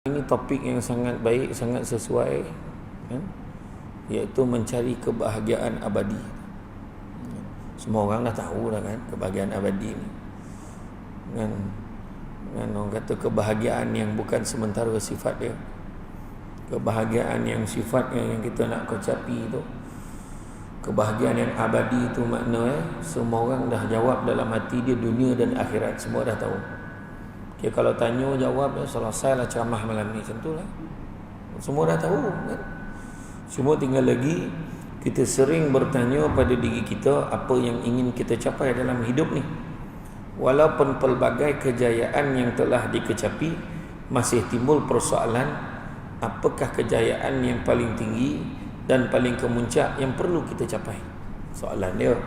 Ini topik yang sangat baik, sangat sesuai, kan? Iaitu mencari kebahagiaan abadi. Semua orang dah tahu dah kan kebahagiaan abadi ni. Kan orang kata kebahagiaan yang bukan sementara sifat dia. Kebahagiaan yang sifatnya yang kita nak kecapi tu. Kebahagiaan yang abadi tu maknanya semua orang dah jawab dalam hati dia, dunia dan akhirat semua dah tahu. Okay, kalau tanya jawab selesailah ceramah malam ni, macam itulah. Semua dah tahu kan. Semua tinggal lagi kita sering bertanya pada diri kita apa yang ingin kita capai dalam hidup ni. Walaupun pelbagai kejayaan yang telah dikecapi, masih timbul persoalan apakah kejayaan yang paling tinggi dan paling kemuncak yang perlu kita capai. Soalan dia,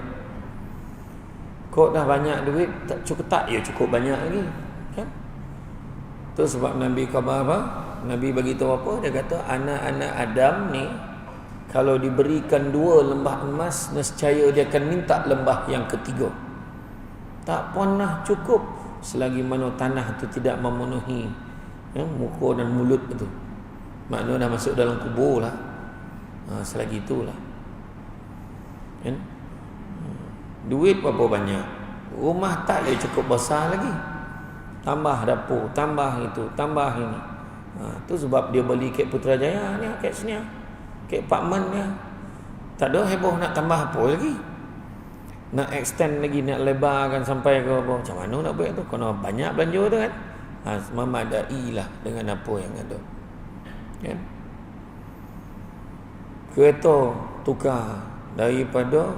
kau dah banyak duit, tak cukup tak? Ya cukup banyak lagi kan? Tu sebab Nabi khabar apa? Nabi bagi tahu apa? Dia kata anak-anak Adam ni kalau diberikan 2 lembah emas, nescaya dia akan minta lembah yang ketiga. Tak pernah cukup selagi mana tanah tu tidak memenuhi muka dan mulut itu. Maknanya dah masuk dalam kubur lah. Selagi itulah kan? Duit berapa banyak, rumah tak boleh cukup besar lagi, tambah dapur, tambah itu, tambah ini. Tu sebab dia beli kek Putrajaya ni, kek sini, kek apartmen ni. Tak ada heboh nak tambah apa lagi, nak extend lagi, nak lebarkan sampai ke apa. Macam mana nak buat tu? Kena banyak belanja tu kan. Memadai lah dengan apa yang ada kan. Kereta tukar daripada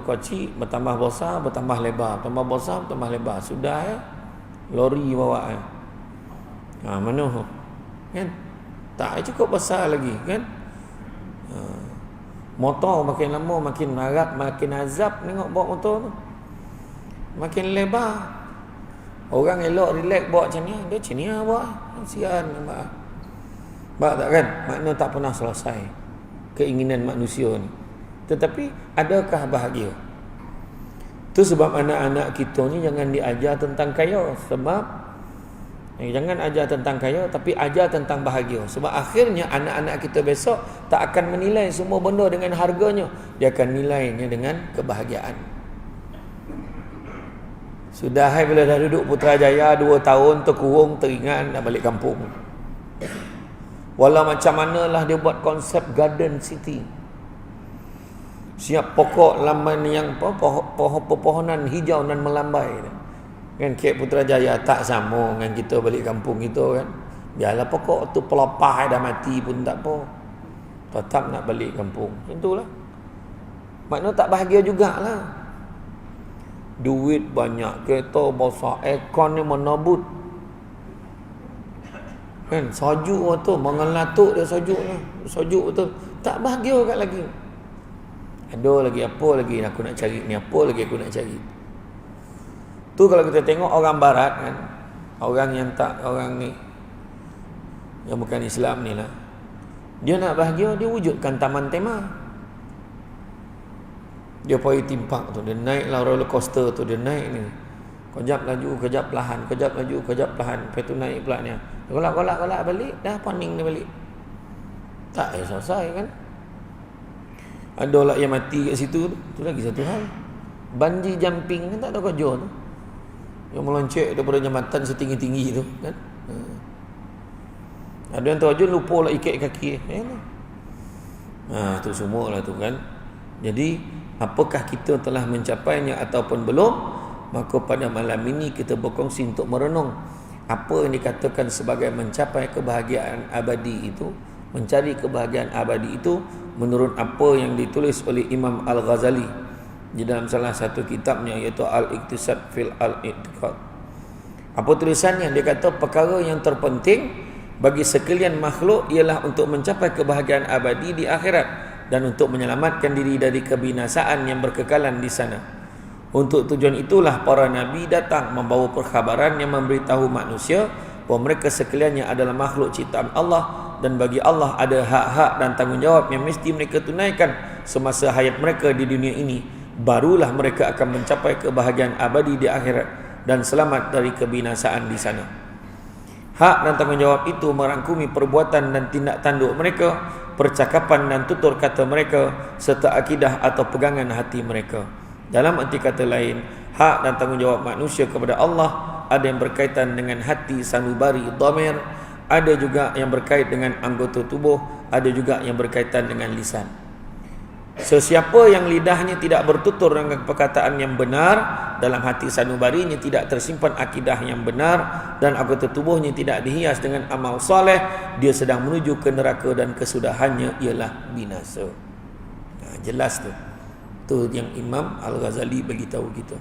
kocik bertambah besar, bertambah lebar, bertambah besar, bertambah lebar. Sudah lori bawa mana kan? Tak cukup besar lagi kan. Motor makin lama makin marak, makin azab tengok bawa motor tu. Makin lebar. Orang elok relax bawa macam ni, dia macam ni lah bawa. Sian nampak. Baik tak kan? Makna tak pernah selesai keinginan manusia ni. Tetapi adakah bahagia? Itu sebab anak-anak kita ni jangan diajar tentang kaya. Sebab jangan ajar tentang kaya, tapi ajar tentang bahagia. Sebab akhirnya anak-anak kita besok tak akan menilai semua benda dengan harganya. Dia akan nilainya dengan kebahagiaan. Sudah bila dah duduk Putrajaya 2 tahun, terkurung, teringat nak balik kampung. Walau macam manalah dia buat konsep Garden City, siap pokok laman yang pepohonan hijau dan melambai kan. Kek Putrajaya tak sama dengan kita balik kampung kita kan. Biarlah pokok tu pelopah dah mati pun tak apa, tetap nak balik kampung. Itulah makna tak bahagia jugalah. Duit banyak, kereta besar, aircon ni menabut kan, sejuk tu mengelatuk dia, sejuk tu tak bahagia kat lagi. Ada lagi apa lagi aku nak cari ni, apa lagi aku nak cari tu. Kalau kita tengok orang barat kan, orang yang tak, orang ni yang bukan Islam ni lah, dia nak bahagia, dia wujudkan taman tema. Dia pergi timpak tu, dia naik lah roller coaster tu, dia naik ni, kejap laju, kejap perlahan, kejap laju, kejap perlahan, lepas tu naik pula ni, kolak balik, dah paning dia balik. Tak selesai kan. Ada lah yang mati kat situ tu lagi satu hal. Bungee jumping kan tak ada kerja tu, yang meloncek daripada jambatan setinggi-tinggi tu kan. Ada yang terjun lupa lah ikat kaki tu semua lah tu kan. Jadi apakah kita telah mencapainya ataupun belum? Maka pada malam ini kita berkongsi untuk merenung apa yang dikatakan sebagai mencapai kebahagiaan abadi itu, mencari kebahagiaan abadi itu menurut apa yang ditulis oleh Imam Al-Ghazali di dalam salah satu kitabnya, iaitu Al-Iqtisad fil Al-I'tiqad. Apa tulisannya? Dia kata perkara yang terpenting bagi sekalian makhluk ialah untuk mencapai kebahagiaan abadi di akhirat dan untuk menyelamatkan diri dari kebinasaan yang berkekalan di sana. Untuk tujuan itulah para nabi datang membawa perkhabaran yang memberitahu manusia bahawa mereka sekaliannya adalah makhluk ciptaan Allah dan bagi Allah ada hak-hak dan tanggungjawab yang mesti mereka tunaikan semasa hayat mereka di dunia ini. Barulah mereka akan mencapai kebahagiaan abadi di akhirat dan selamat dari kebinasaan di sana. Hak dan tanggungjawab itu merangkumi perbuatan dan tindak tanduk mereka, percakapan dan tutur kata mereka, serta akidah atau pegangan hati mereka. Dalam arti kata lain, hak dan tanggungjawab manusia kepada Allah ada yang berkaitan dengan hati sanubari dhamir, ada juga yang berkait dengan anggota tubuh, ada juga yang berkaitan dengan lisan. Sesiapa yang lidahnya tidak bertutur dengan perkataan yang benar, dalam hati sanubarinya tidak tersimpan akidah yang benar, dan anggota tubuhnya tidak dihias dengan amal soleh, dia sedang menuju ke neraka dan kesudahannya ialah binasa. Jelas tu. Tu yang Imam Al-Ghazali beritahu kita.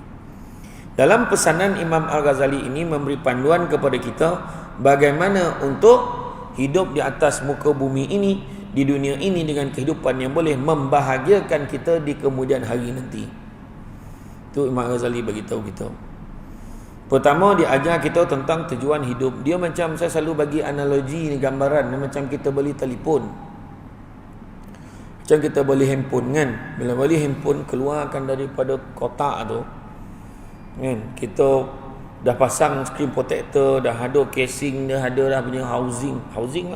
Dalam pesanan Imam Al-Ghazali ini memberi panduan kepada kita bagaimana untuk hidup di atas muka bumi ini, di dunia ini dengan kehidupan yang boleh membahagiakan kita di kemudian hari nanti. Itu Imam Ghazali beritahu kita. Pertama, dia ajar kita tentang tujuan hidup. Dia macam, saya selalu bagi analogi ni, gambaran dia macam kita beli telefon. Macam kita beli handphone kan. Bila beli handphone, keluarkan daripada kotak tu kan, kita dah pasang screen protector, dah ada casing, dah ada dah punya housing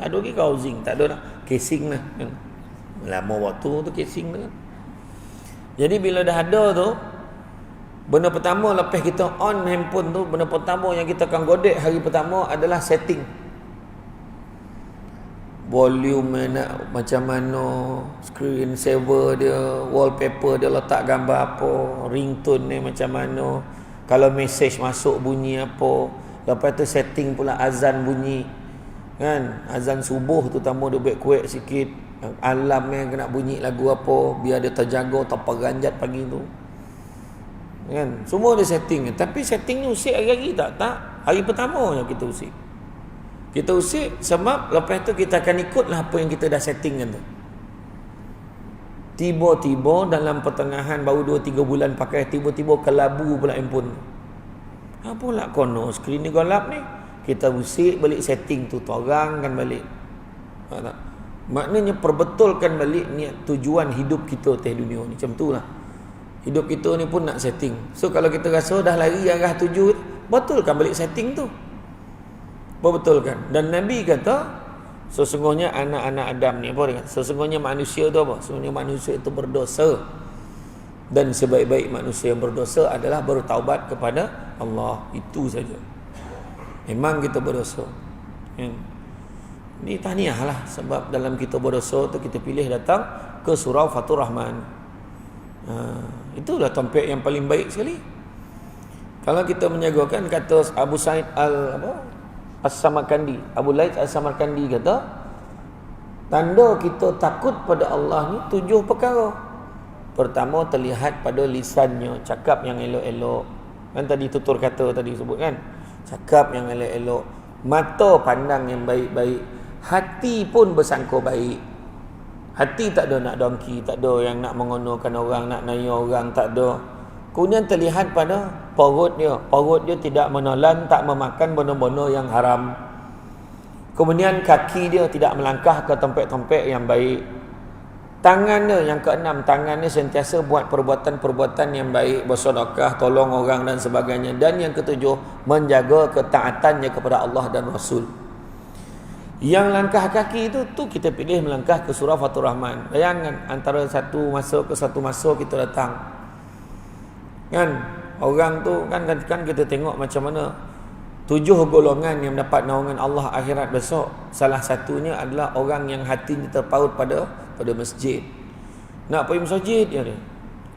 ada ke housing, tak ada dah casing lah kan. Lama waktu tu casing dah kan. Jadi bila dah ada tu, benda pertama lepas kita on handphone tu, benda pertama yang kita akan godek hari pertama adalah setting. Volume nak macam mana, screen saver dia, wallpaper dia letak gambar apa, ringtone ni macam mana, kalau message masuk bunyi apa. Lepas tu setting pula azan bunyi kan, azan subuh tu tambah dia buat kuat sikit, alam yang kena bunyi lagu apa biar dia terjaga tanpa ganjat pagi tu kan. Semua dia setting. Tapi setting ni usik hari-hari tak? Hari pertama je kita usik. Kita usik sebab lepas tu kita akan ikutlah apa yang kita dah settingkan tu. Tiba-tiba dalam pertengahan baru 2-3 bulan pakai, tiba-tiba kelabu pula handphone. Apa lah kono skrin ni gelap ni, kita usik balik setting tu, torangkan balik. Tak? Maknanya perbetulkan balik niat tujuan hidup kita atas dunia ni. Macam tu lah. Hidup kita ni pun nak setting. So kalau kita rasa dah lari arah tuju, betulkan balik setting tu. Betulkan. Dan Nabi kata, sesungguhnya anak-anak Adam ni apa dia kata? Sesungguhnya manusia tu apa? Sesungguhnya manusia itu berdosa. Dan sebaik-baik manusia yang berdosa adalah bertaubat kepada Allah. Itu saja. Memang kita berdosa. Ini tahniah lah. Sebab dalam kita berdosa tu kita pilih datang ke surau Fatur Rahman. Itulah tempat yang paling baik sekali. Kalau kita menjagakan, kata Abu Sa'id As-Samarkandi, Abu Laith As-Samarkandi kata, tanda kita takut pada Allah ni 7 perkara. Pertama, terlihat pada lisannya, cakap yang elok-elok. Kan tadi tutur kata tadi sebut kan, cakap yang elok-elok. Mata pandang yang baik-baik. Hati pun bersangka baik. Hati tak ada nak dongki, tak ada yang nak mengonokan orang, nak naya orang, tak ada. Kemudian terlihat pada perut dia. Perut dia tidak menelan, tak memakan benda-benda yang haram. Kemudian kaki dia tidak melangkah ke tempat-tempat yang baik. Tangan dia, yang keenam, tangan dia sentiasa buat perbuatan-perbuatan yang baik, bersedekah, tolong orang dan sebagainya. Dan yang ketujuh, menjaga ketaatannya kepada Allah dan Rasul. Yang langkah kaki itu tu kita pilih melangkah ke surau Fatur Rahman. Bayangkan antara satu masa ke satu masa kita datang. Kan orang tu kan kita tengok macam mana 7 golongan yang mendapat naungan Allah akhirat besok. Salah satunya adalah orang yang hatinya terpaut pada masjid. Nak pergi masjid ya dia.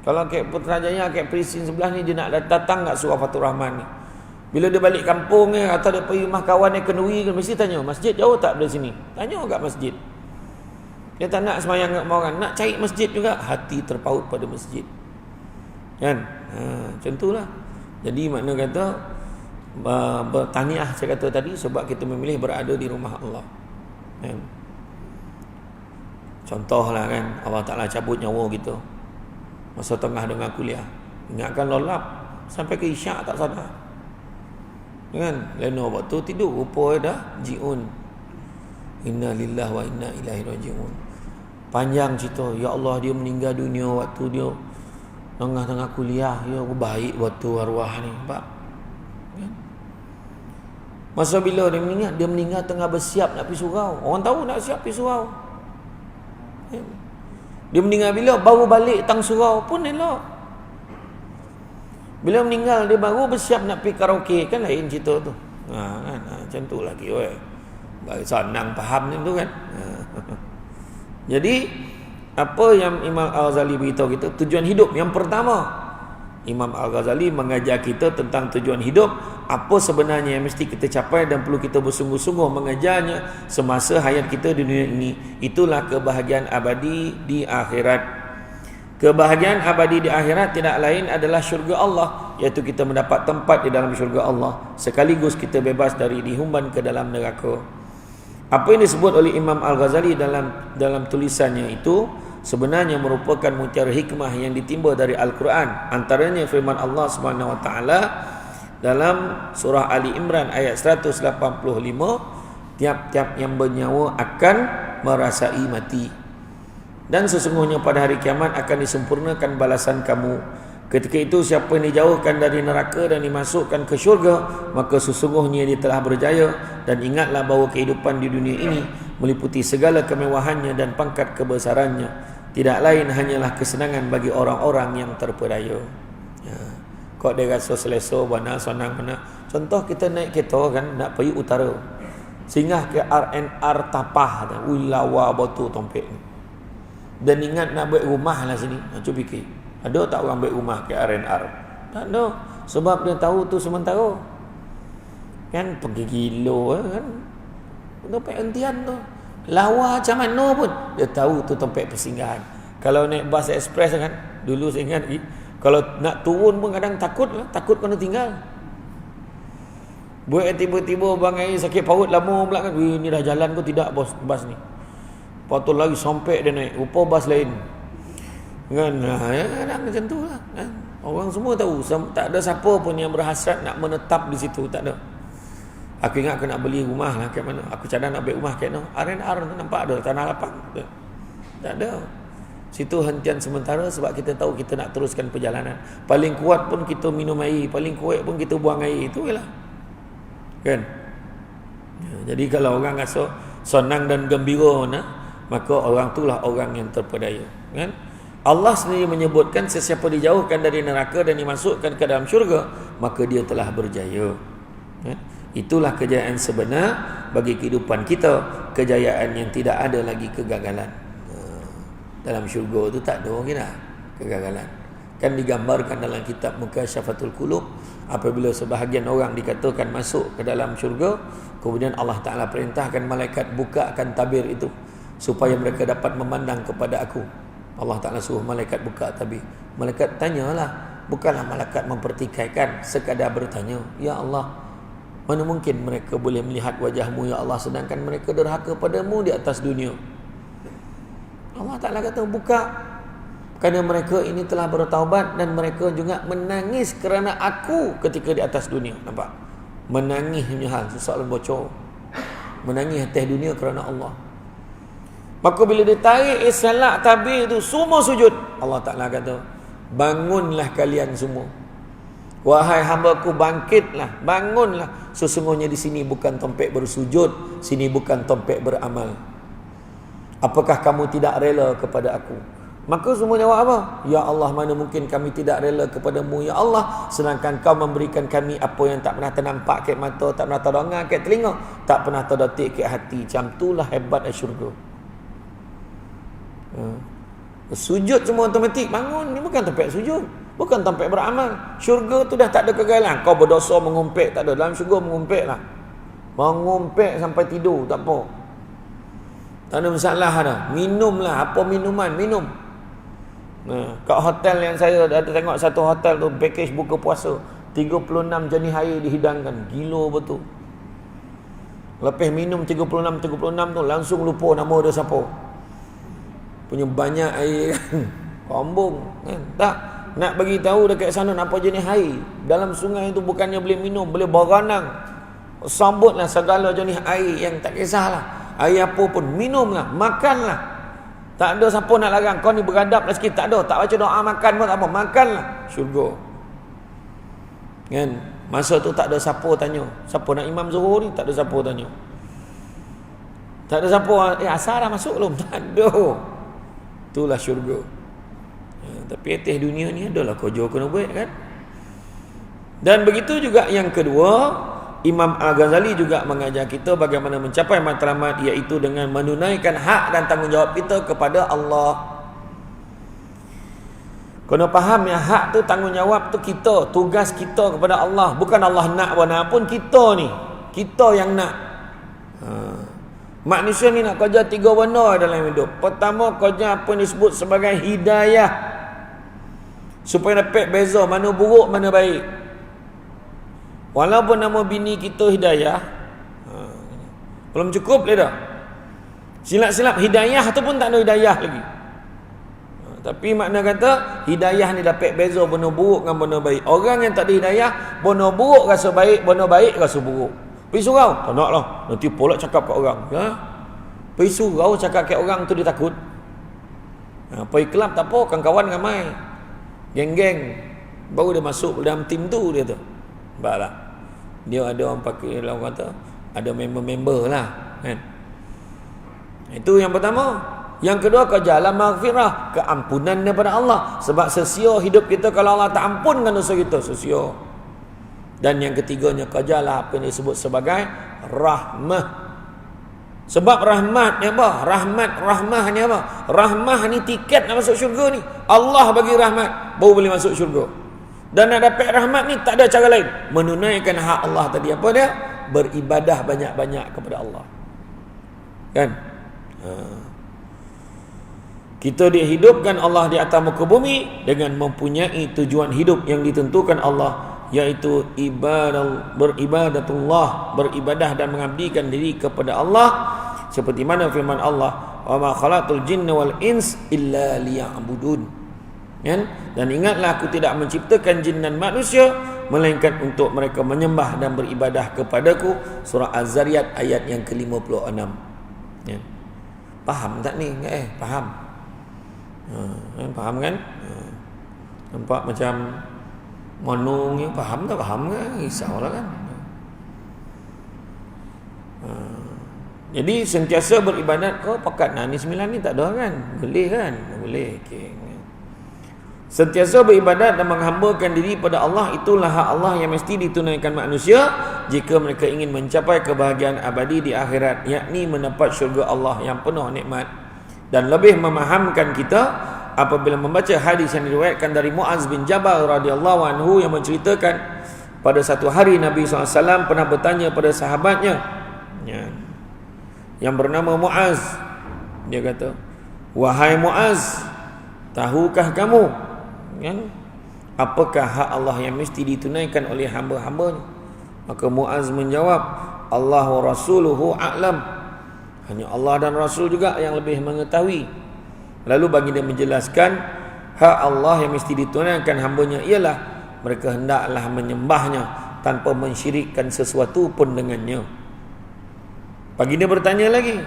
Kalau kat Putrajaya, kat Perisin sebelah ni, dia nak datang kat surau Fatur Rahman ni. Bila dia balik kampung ni, atau dia pergi rumah kawan dia Kenduri, mesti tanya, masjid jauh tak dari sini? Tanya kat masjid. Dia tak nak semayang kat orang, nak cari masjid juga, hati terpaut pada masjid. Kan? Macam itulah. Jadi makna kata bertaniah saya kata tadi, sebab kita memilih berada di rumah Allah. Kan? Contohlah kan, Allah Ta'ala cabut nyawa kita masa tengah dengan kuliah. Ingatkan lolap sampai ke isyak tak sadar. Kan? Lena waktu tidur rupa dah jiun. Inna lillahi wa inna ilaihi raji'un. Panjang cerita. Ya Allah, dia meninggal dunia waktu dia tengah-tengah kuliah. Ya, baik waktu arwah ni. Nampak? Kan? Masa bila dia meninggal? Dia meninggal tengah bersiap nak pergi surau. Orang tahu nak siap pergi surau. Dia meninggal bila? Baru balik tang surau pun elok. Bila meninggal dia baru bersiap nak pergi karaoke, kan lain cerita tu. Kan macam tu lagi oi. Senang faham tu kan. Jadi apa yang Imam Al-Ghazali beritahu kita, tujuan hidup yang pertama, Imam Al-Ghazali mengajar kita tentang tujuan hidup, apa sebenarnya yang mesti kita capai dan perlu kita bersungguh-sungguh mengejarnya semasa hayat kita di dunia ini. Itulah kebahagiaan abadi di akhirat. Kebahagiaan abadi di akhirat tidak lain adalah syurga Allah, iaitu kita mendapat tempat di dalam syurga Allah, sekaligus kita bebas dari dihumban ke dalam neraka. Apa yang disebut oleh Imam Al-Ghazali dalam tulisannya itu sebenarnya merupakan mutiara hikmah yang ditimba dari Al-Quran. Antaranya firman Allah Subhanahu Wa Taala dalam surah Ali Imran ayat 185, tiap-tiap yang bernyawa akan merasai mati. Dan sesungguhnya pada hari kiamat akan disempurnakan balasan kamu. Ketika itu siapa yang dijauhkan dari neraka dan dimasukkan ke syurga, maka sesungguhnya dia telah berjaya. Dan ingatlah bahawa kehidupan di dunia ini meliputi segala kemewahannya dan pangkat kebesarannya. Tidak lain hanyalah kesenangan bagi orang-orang yang terpedaya. Kok dia rasa selesa mana, senang mana. Contoh kita naik kereta kan, nak pergi utara, singgah ke RNR Tapah, lawa batu tompek ni. Dan ingat nak buat rumah lah sini. Cuba fikir, ada tak orang buat rumah ke RNR? Tak ada. Sebab dia tahu tu sementara. Kan pergi kilo kan, tempat hentian tu lawa macam mana pun dia tahu tu tempat persinggahan. Kalau naik bas ekspres kan, dulu saya ingat kalau nak turun pun kadang takut kena tinggal. Buat tiba-tiba bang air sakit parut lama pula kan, ni dah jalan ke tidak bos bas ni. Patut lagi sampai dia naik, rupa bas lain kan. Kadang macam tu lah kan? Orang semua tahu, tak ada siapa pun yang berhasrat nak menetap di situ, tak ada. Aku ingat aku nak beli rumah lah kat mana, aku cadang nak beli rumah kat mana, RNR tu nampak ada tanah lapang, tak ada. Situ hentian sementara sebab kita tahu kita nak teruskan perjalanan. Paling kuat pun kita minum air, paling kuat pun kita buang air, itu je lah kan. Jadi kalau orang rasa senang dan gembira maka orang itulah orang yang terpedaya kan. Allah sendiri menyebutkan sesiapa dijauhkan dari neraka dan dimasukkan ke dalam syurga, maka dia telah berjaya kan? Itulah kejayaan sebenar bagi kehidupan kita, kejayaan yang tidak ada lagi kegagalan. Dalam syurga itu tak ada kira kegagalan. Kan digambarkan dalam kitab Mukasyafatul Qulub, apabila sebahagian orang dikatakan masuk ke dalam syurga, kemudian Allah Ta'ala perintahkan malaikat bukakan tabir itu supaya mereka dapat memandang kepada aku. Allah Ta'ala suruh malaikat buka tabir. Malaikat tanyalah, bukanlah malaikat mempertikaikan, sekadar bertanya, ya Allah, mana mungkin mereka boleh melihat wajahmu ya Allah, sedangkan mereka derhaka padamu di atas dunia. Allah Ta'ala kata buka, kerana mereka ini telah bertaubat dan mereka juga menangis kerana aku ketika di atas dunia. Nampak? Menangis punya hal, soalan bocor. Menangis atas dunia kerana Allah. Maka bila ditarik salak tabir itu, semua sujud. Allah Ta'ala kata, bangunlah kalian semua. Wahai hamba-Ku, bangkitlah, bangunlah. Sesungguhnya di sini bukan tempat bersujud, sini bukan tempat beramal. Apakah kamu tidak rela kepada aku? Maka semua jawab apa? Ya Allah, mana mungkin kami tidak rela kepadamu ya Allah, sedangkan kau memberikan kami apa yang tak pernah ternampak kat mata, tak pernah terdengar kat telinga, tak pernah terdetik kat hati. Macam itulah hebat syurga. Sujud semua automatik, bangun. Ni bukan tempat sujud, bukan tempat beramal. Syurga tu dah tak ada kegagalan. Kau berdosa mengumpet, tak ada. Dalam syurga mengumpet lah, mengumpet sampai tidur, tak apa, tak ada masalah dah. Minumlah, apa minuman, minum. Kat hotel yang saya ada tengok, satu hotel tu package buka puasa 36 jenis air dihidangkan. Gila betul. Lepas minum 36 tu langsung lupa nama dia siapa. Punya banyak air kan. Kombong kan. Tak nak bagi tahu dekat sana apa jenis air. Dalam sungai tu bukannya boleh minum, boleh berenang. Sambutlah segala jenis air yang tak kisahlah. Air apa pun minumlah, makanlah. Tak ada siapa nak larang. Kau ni beradab lah sikit, tak ada. Tak baca doa makan pun tak apa, makanlah. Syurga kan. Masa tu tak ada siapa tanya. Siapa nak imam Zuhur ni? Tak ada siapa tanya. Tak ada siapa, asar dah masuk belum? Tak ada. Itulah syurga. Tapi atas dunia ni adalah kerja kena buat kan. Dan begitu juga yang kedua, Imam Al-Ghazali juga mengajar kita bagaimana mencapai matlamat, iaitu dengan menunaikan hak dan tanggungjawab kita kepada Allah. Kena faham yang hak tu, tanggungjawab tu kita, tugas kita kepada Allah. Bukan Allah nak mana pun, kita ni, kita yang nak. Manusia ni nak kerja 3 benda dalam hidup. Pertama, kerja apa yang disebut sebagai hidayah, supaya dapat beza mana buruk mana baik. Walaupun nama bini kita Hidayah, belum cukup dah. Silap-silap hidayah tu pun tak ada hidayah lagi. Tapi makna kata hidayah ni dapat beza benda buruk dengan benda baik. Orang yang tak ada hidayah, benda buruk rasa baik, benda baik rasa buruk. Pergi surau, tak nak lah, nanti pula cakap kat orang. Pergi surau cakap kat orang tu dia takut. Pergi kelab tak apa, kawan-kawan ramai, geng-geng, baru dia masuk dalam tim tu dia tu. Nampak tak? Dia ada orang pakai, orang kata ada member-member lah kan? Itu yang pertama. Yang kedua, kejalan maghfirah, keampunan daripada Allah. Sebab sesia hidup kita kalau Allah tak ampunkan dosa kita, sesia. Dan yang ketiganya, kejalah apa yang disebut sebagai rahmah. Sebab rahmat ni apa? Rahmah ni apa? Rahmah ni tiket nak masuk syurga ni. Allah bagi rahmat baru boleh masuk syurga. Dan nak dapat rahmat ni tak ada cara lain, menunaikan hak Allah tadi. Apa dia? Beribadah banyak-banyak kepada Allah. Kan? Kita dihidupkan Allah di atas muka bumi dengan mempunyai tujuan hidup yang ditentukan Allah, yaitu beribadatullah, beribadah dan mengabdikan diri kepada Allah, seperti mana firman Allah, wa ma khalaqtul jinna wal ins illa liya'budun. Dan ingatlah, aku tidak menciptakan jin dan manusia melainkan untuk mereka menyembah dan beribadah kepadaku. Surah Az-Zariyat ayat yang ke-56. Faham tak ni? Faham. Faham kan? Nampak macam monong ni, faham tak? Faham kan? Risaulah kan? Jadi sentiasa beribadat. Kau pakat ni 9 ni tak ada kan? Boleh kan? Boleh. Okey. Sentiasa beribadat dan menghambakan diri pada Allah, itulah hak Allah yang mesti ditunaikan manusia jika mereka ingin mencapai kebahagiaan abadi di akhirat, yakni mendapat syurga Allah yang penuh nikmat. Dan lebih memahamkan kita apabila membaca hadis yang diriwayatkan dari Muaz bin Jabal radhiyallahu anhu, yang menceritakan pada satu hari Nabi SAW pernah bertanya pada sahabatnya yang bernama Muaz. Dia kata, "Wahai Muaz, tahukah kamu apakah hak Allah yang mesti ditunaikan oleh hamba-hambanya?" Maka Muaz menjawab, "Allah wa rasuluhu a'lam." Hanya Allah dan Rasul juga yang lebih mengetahui. Lalu bagi dia menjelaskan, hak Allah yang mesti ditunaikan hambanya ialah mereka hendaklah menyembahnya tanpa mensyirikkan sesuatu pun dengannya. Bagi dia bertanya lagi,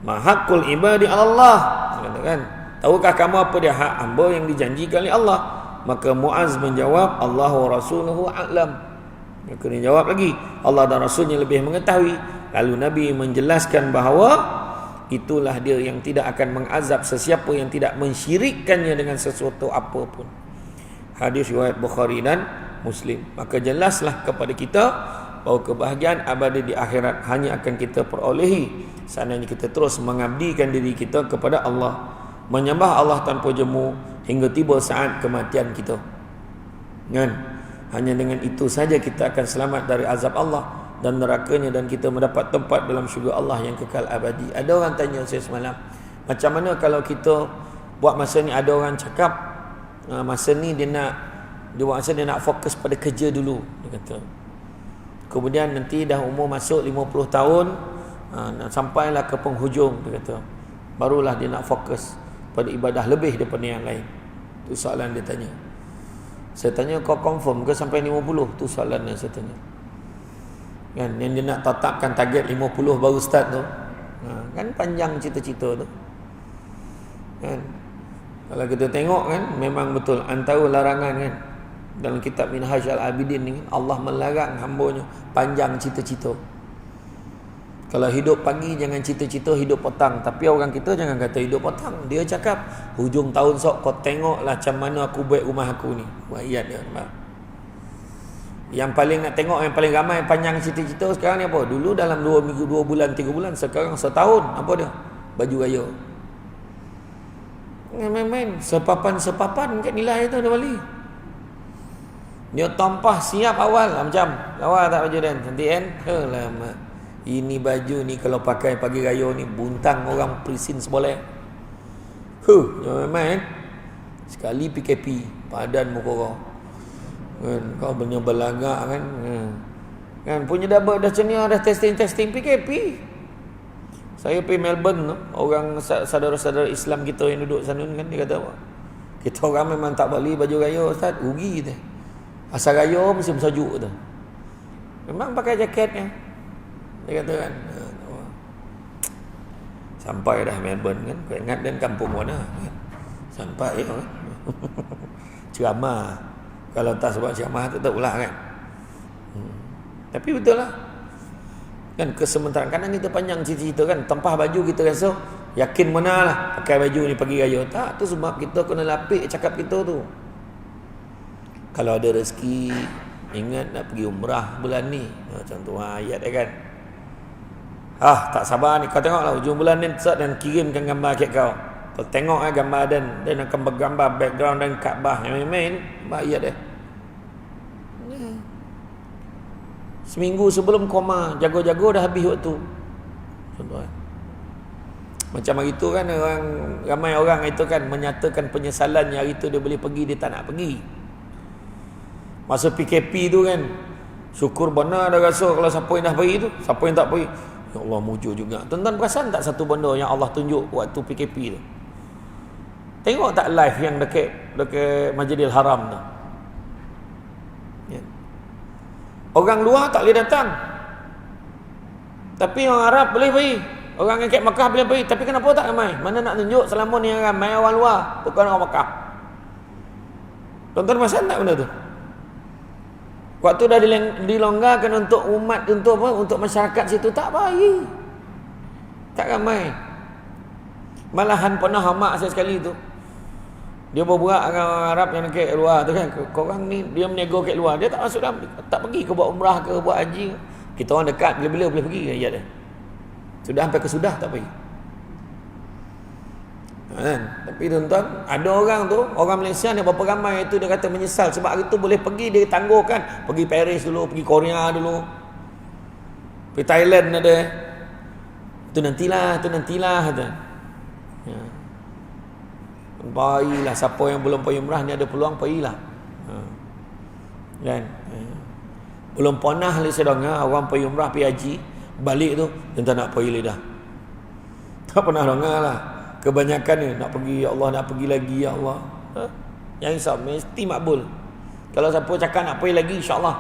"Ma haqqul ibadi 'ala Allah?" Katakan, "Tahukah kamu apa dia hak hamba yang dijanjikan oleh Allah?" Maka Muaz menjawab, "Allah wa rasuluhu a'lam." Maka dia jawab lagi, "Allah dan Rasulnya lebih mengetahui." Lalu Nabi menjelaskan bahawa itulah dia yang tidak akan mengazab sesiapa yang tidak mensyirikkannya dengan sesuatu apapun. Hadis riwayat Bukhari dan Muslim. Maka jelaslah kepada kita bahawa kebahagiaan abadi di akhirat hanya akan kita perolehi seandainya kita terus mengabdikan diri kita kepada Allah, menyembah Allah tanpa jemu hingga tiba saat kematian kita. Kan? Hanya dengan itu saja kita akan selamat dari azab Allah dan nerakanya, dan kita mendapat tempat dalam syurga Allah yang kekal abadi. Ada orang tanya saya semalam, macam mana kalau kita buat masa ni, ada orang cakap masa ni dia nak fokus pada kerja dulu, dia kata. Kemudian nanti dah umur masuk 50 tahun, sampailah ke penghujung, dia kata, barulah dia nak fokus pada ibadah lebih daripada yang lain. Itu soalan dia tanya. Saya tanya, kau confirm ke sampai 50? Tu soalan yang saya tanya. Kan, yang dia nak tetapkan target 50 baru start tu. Kan panjang cita-cita tu. Kan? Kalau kita tengok kan, memang betul antara larangan kan. Dalam kitab Minhaj Al-Abidin ni, Allah melarang hamba-Nya panjang cita-cita. Kalau hidup pagi jangan cita-cita hidup petang. Tapi orang kita jangan kata hidup petang. Dia cakap hujung tahun sok kau tengoklah macam mana aku buat rumah aku ni. Ayat dia. Yang paling nak tengok, yang paling ramai panjang cita-cita sekarang ni apa? Dulu dalam 2 minggu, 2 bulan, 3 bulan. Sekarang setahun. Apa dia? Baju raya. Main-main. Sepapan kat nilai tu dia balik. Dia tampah siap awal. Macam awal tak baju dan cantik kan? Alamak. Ini baju ni kalau pakai pagi raya ni buntang orang prisin seboleh. Jangan main. Sekali PKP padan muka kau. Kan kau punya belagak kan. Kan punya dah ceria dah testing PKP. Saya pergi Melbourne tu, orang saudara-saudara Islam kita yang duduk sana kan dia kata apa? Kita orang memang tak beli baju raya ustaz, rugi kita. Asal raya mesti bersajuk tu. Memang pakai jaketnya. Dia kata kan sampai dah Melbourne kan. Kau ingat dan kampung mana kan? Sampai kan? Ceramah. Kalau tak sebab ceramah tu tak pula kan. Tapi betul lah kan, kesementaraan kadang kita panjang cita-cita kan. Tempah baju kita rasa yakin mana lah pakai baju ni pergi raya. Tak, tu sebab kita kena lapik cakap kita tu. Kalau ada rezeki ingat nak pergi umrah bulan ni, macam tu ayat dia kan. Tak sabar ni. Kau tengoklah hujung bulan ni dan kirimkan gambar kat kau. Kau tengok gambar dan akan bergambar background dan Kaabah yang main-main. Ayat dia. Seminggu sebelum koma, jago-jago dah habis waktu. Contoh. Macam hari tu kan ramai orang itu kan menyatakan penyesalan hari tu dia boleh pergi, dia tak nak pergi. Masa PKP tu kan, syukur benar dah rasa kalau siapa yang dah pergi tu, siapa yang tak pergi. Ya Allah mujur juga. Tuan-tuan perasan tak satu benda yang Allah tunjuk waktu PKP tu? Tengok tak live yang dekat Masjidil Haram tu? Ya. Orang luar tak boleh datang. Tapi orang Arab boleh pergi. Orang yang kat Makkah boleh pergi. Tapi kenapa tak ramai? Mana nak tunjuk selama ni yang ramai orang luar, bukan orang Makkah. Tuan-tuan perasan tak benda tu? Waktu dah dilonggarkan untuk umat, untuk apa? Untuk masyarakat situ tak baik. Tak ramai. Malahan pernah hamak saya sekali tu. Dia berbual dengan orang Arab yang dekat luar tu kan. Korang ni dia menego kat luar. Dia tak masuk dalam, tak pergi ke buat umrah ke buat haji. Kita orang dekat bila-bila boleh pergi ayat dia. Sudah sampai ke sudah tak pergi. Kan? Tapi tuan-tuan, ada orang tu, orang Malaysia ni berapa ramai itu dia kata menyesal sebab hari tu boleh pergi, dia tangguhkan pergi Paris dulu, pergi Korea dulu, pergi Thailand ada. Itu nantilah kata. Ya. Pergilah, siapa yang belum pergi umrah ni ada peluang pergilah. Kan? Belum pernah lagi saya dengar orang pergi umrah, pergi haji, balik tu dia tak nak pergi dah. Tak pernah dengar lah. Kebanyakan ni nak pergi, ya Allah nak pergi lagi, ya Allah. Yang insaf mesti makbul. Kalau siapa cakap nak pergi lagi, insya-Allah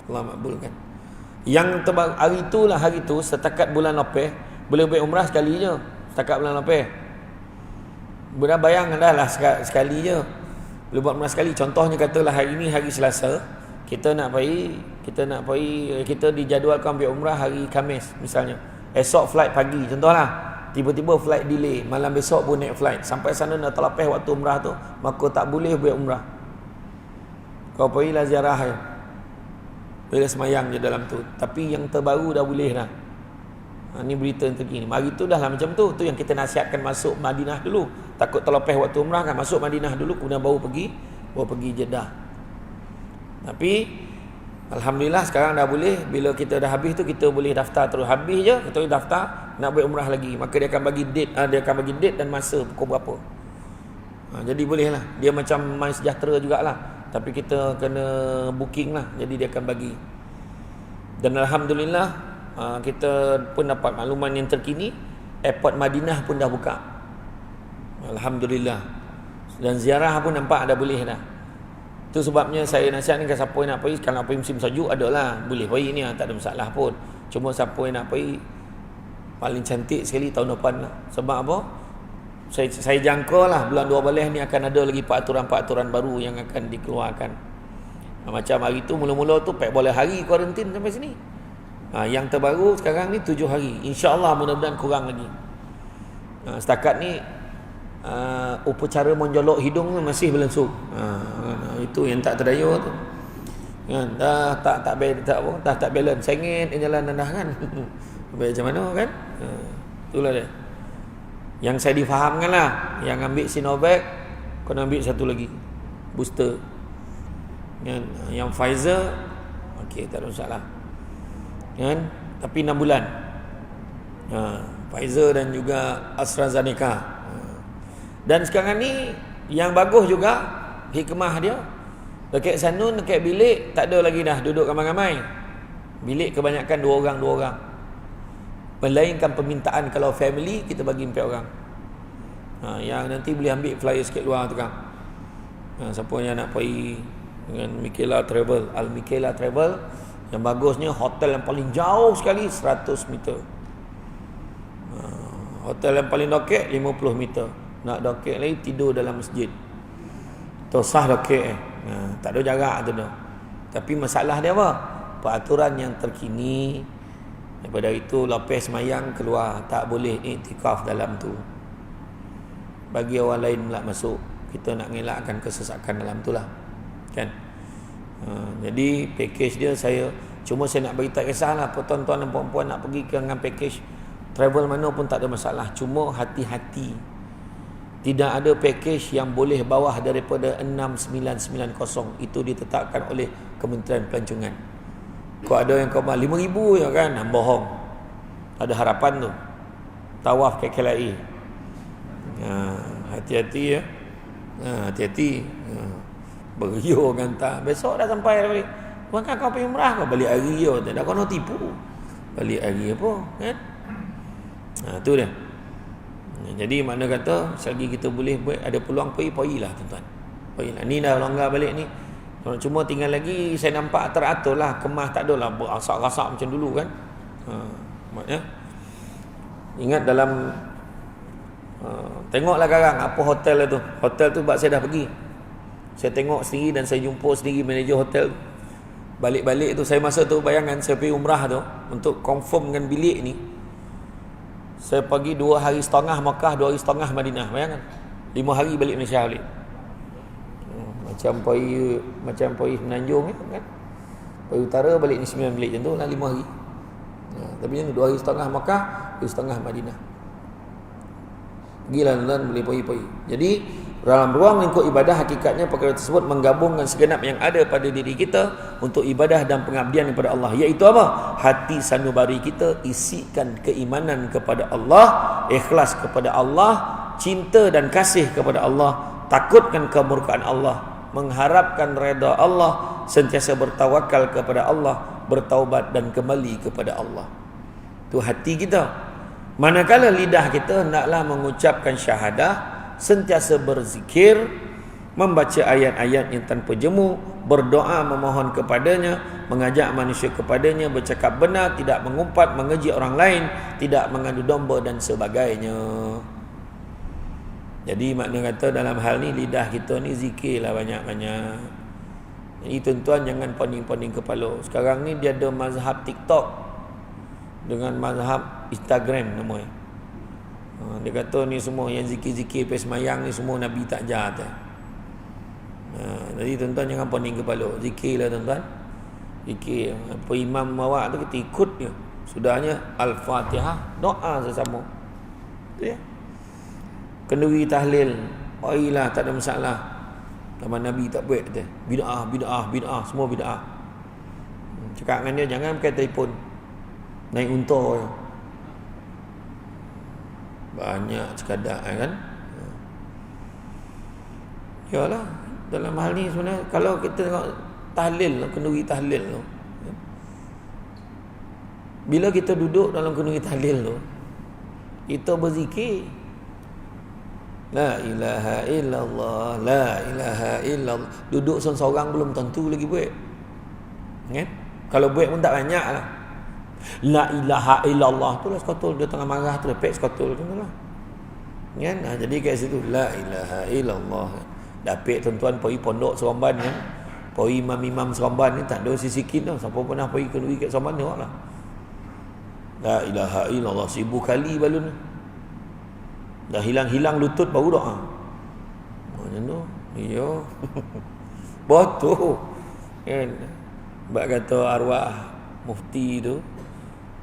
Allah makbulkan. Yang hari tu setakat bulan Lepas boleh buat umrah sekali je. Setakat bulan Lepas. Sudah bayang dah lah sekali je. Boleh buat umrah sekali. Contohnya katalah hari ni hari Selasa, kita dijadualkan ambil umrah hari Khamis misalnya. Esok flight pagi contohlah. Tiba-tiba flight delay, malam besok pun naik flight. Sampai sana dah terlepas waktu umrah tu, maka tak boleh buat umrah. Kau pergilah ziarah je. Boleh semayang je dalam tu. Tapi yang terbaru dah boleh dah. Ni berita yang terkini. Hari tu dah lah macam tu. Tu yang kita nasihatkan masuk Madinah dulu. Takut terlepas waktu umrah kan. Masuk Madinah dulu, kemudian baru pergi Jeddah. Tapi alhamdulillah sekarang dah boleh. Bila kita dah habis tu, kita boleh daftar terus. Habis je, kita boleh daftar nak buat umrah lagi. Maka dia akan bagi date, dan masa pukul berapa. Jadi boleh lah. Dia macam MySejahtera jugalah. Tapi kita kena booking lah. Jadi dia akan bagi. Dan alhamdulillah kita pun dapat makluman yang terkini. Airport Madinah pun dah buka. Alhamdulillah. Dan ziarah pun nampak dah boleh dah. Itu sebabnya saya nasihatkan siapa yang nak pergi, kalau nak pergi musim sejuk adalah boleh pergi ni, tak ada masalah pun. Cuma siapa yang nak pergi, paling cantik sekali tahun depan lah. Sebab apa? Saya jangka lah bulan 12 ni akan ada lagi peraturan-peraturan baru yang akan dikeluarkan. Macam hari tu mula-mula tu 14 hari kuarantin sampai sini. Yang terbaru sekarang ni 7 hari. InsyaAllah mudah-mudahan kurang lagi. Setakat ni upacara menjolok hidung tu masih berlangsung. Itu yang tak terdaya tu. Kan tak balance. Sengit jalan dah kan. Baik macam mana kan? Itulah dia. Yang saya difahamkan lah, yang ambil Sinovac kena ambil satu lagi booster. Kan? Yang Pfizer okey, tak ada masalah. Kan? Tapi 6 bulan. Pfizer dan juga AstraZeneca. Dan sekarang ni yang bagus juga hikmah dia, dekat Sanun, dekat bilik tak ada lagi dah duduk ramai-ramai. Bilik kebanyakan 2 orang. Melainkan permintaan kalau family kita bagi 4 orang. Yang nanti boleh ambil flyer sikit luar tu kan. Siapa yang nak pergi dengan Mikela Travel, Al Mikela Travel, yang bagusnya hotel yang paling jauh sekali 100 meter. Hotel yang paling dokek 50 meter. Nak dokek lagi tidur dalam masjid. Tosah dokek tak ada jarak tu dah. Tapi masalah dia apa? Peraturan yang terkini. Daripada itu lepas semayang keluar, tak boleh iktikaf dalam tu. Bagi orang lain pula masuk. Kita nak ngelakkan kesesakan dalam tu lah. Kan? Jadi package dia saya nak bagi tak kisahlah tuan-tuan dan puan-puan nak pergi dengan package travel mana pun tak ada masalah. Cuma hati-hati. Tidak ada package yang boleh bawah daripada 6990. Itu ditetapkan oleh Kementerian Pelancongan. Kau ada yang kau mahal 5,000 ya kan, bohong. Ada harapan tu. Tawaf KKLI. Hati-hati ya. Hati-hati. Beriyo gantar. Besok dah sampai dah balik. Bukan kau pergi umrah, kau balik hari je. Tak ada kau nak tipu. Balik hari apa kan? Tu dia. Jadi makna kata selagi kita boleh buat, ada peluang pergilah tuan-tuan. Pergilah. Ni dah longgar balik ni. Cuma tinggal lagi saya nampak teratur lah. Kemas tak adalah berasak-rasak macam dulu kan. Maknanya ingat dalam tengoklah sekarang apa hotel tu. Hotel tu sebab saya dah pergi. Saya tengok sendiri dan saya jumpa sendiri manager hotel. Balik-balik tu saya masa tu bayangkan saya pergi umrah tu untuk confirm dengan bilik ni. Saya pergi 2 hari setengah Makkah, 2 hari setengah Madinah. Bayangkan 5 hari balik Malaysia balik. Macam pergi Menanjung kan. Pergi utara balik ni 9 bilik macam tu lah 5 hari. Tapi ni 2 hari setengah Makkah, 2 hari setengah Madinah. Pergilah tuan boleh pergi. Jadi dalam ruang lingkup ibadah hakikatnya perkara tersebut menggabungkan segenap yang ada pada diri kita untuk ibadah dan pengabdian kepada Allah. Iaitu apa? Hati sanubari kita isikan keimanan kepada Allah, ikhlas kepada Allah, cinta dan kasih kepada Allah, takutkan kemurkaan Allah, mengharapkan redha Allah, sentiasa bertawakal kepada Allah, bertaubat dan kembali kepada Allah. Itu hati kita. Manakala lidah kita hendaklah mengucapkan syahadah, sentiasa berzikir, membaca ayat-ayat yang tanpa jemu, berdoa memohon kepadanya, mengajak manusia kepadanya, bercakap benar, tidak mengumpat, mengeji orang lain, tidak mengadu domba dan sebagainya. Jadi makna kata dalam hal ni lidah kita ni zikirlah banyak-banyak. Jadi tuan-tuan jangan poning-poning kepala. Sekarang ni dia ada mazhab TikTok dengan mazhab Instagram namanya. Dia kata ni semua yang zikir-zikir pas semayang ni semua Nabi tak ajar tu. Jadi tuan-tuan jangan poning kepala. Zikirlah tuan-tuan. Zikir. Apa imam bawa tu kita ikut je. Sudahnya Al-Fatihah, doa sesama. Tu ya. Kenduri tahlil, lah tak ada masalah. Zaman Nabi tak buat tu. Bid'ah, semua bid'ah. Cakap dengan dia jangan pakai telefon. Naik unta je. Banyak sekadar kan. Yalah, dalam hal ni sebenarnya kalau kita tengok tahlil, kenduri tahlil tu. Bila kita duduk dalam kenduri tahlil tu, kita berzikir. La ilaha illallah, la ilaha illallah. Duduk seorang belum tentu lagi buat. Kan? Kalau buat pun tak banyak lah. La ilaha illallah tu lah skotul. Dia tengah marah tu lah, pek skotul tu lah. Kan? Jadi kat situ la ilaha illallah. Dapat tuan-tuan pergi pondok Seremban kan. Pergi imam-imam Seremban ni tak ada sikit dah. Siapa pernah pergi kenduri kat Seremban tengoklah. La ilaha illallah 1000 kali balun. Dah hilang-hilang lutut baru doa. Macam tu. Ya. Betul. Kan? Sebab kata arwah mufti tu,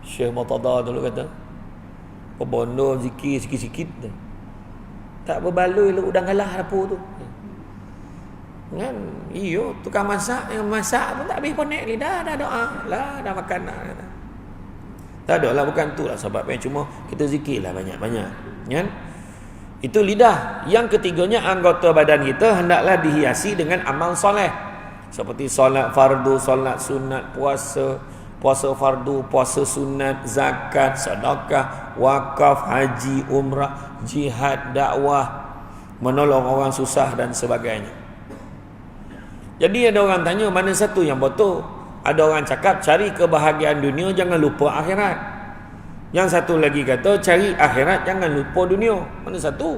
Syekh Murtada dulu kata, pebondo zikir sikit-sikit tu. Tak berbaloi lu udang galah dapur tu. Kan? Iyo, tukang masak yang masak pun tak habis ponek lidah dah doa. Lah dah makan dah. Tak ada lah, bukan tu lah sebabnya, cuma kita zikirlah banyak-banyak. Kan? Itu lidah. Yang ketiganya, anggota badan kita hendaklah dihiasi dengan amal soleh. Seperti solat fardu, solat sunat, puasa fardu, puasa sunat, zakat, sedekah, wakaf, haji, umrah, jihad, dakwah, menolong orang susah dan sebagainya. Jadi ada orang tanya mana satu yang betul? Ada orang cakap cari kebahagiaan dunia, jangan lupa akhirat. Yang satu lagi kata cari akhirat, jangan lupa dunia. Mana satu?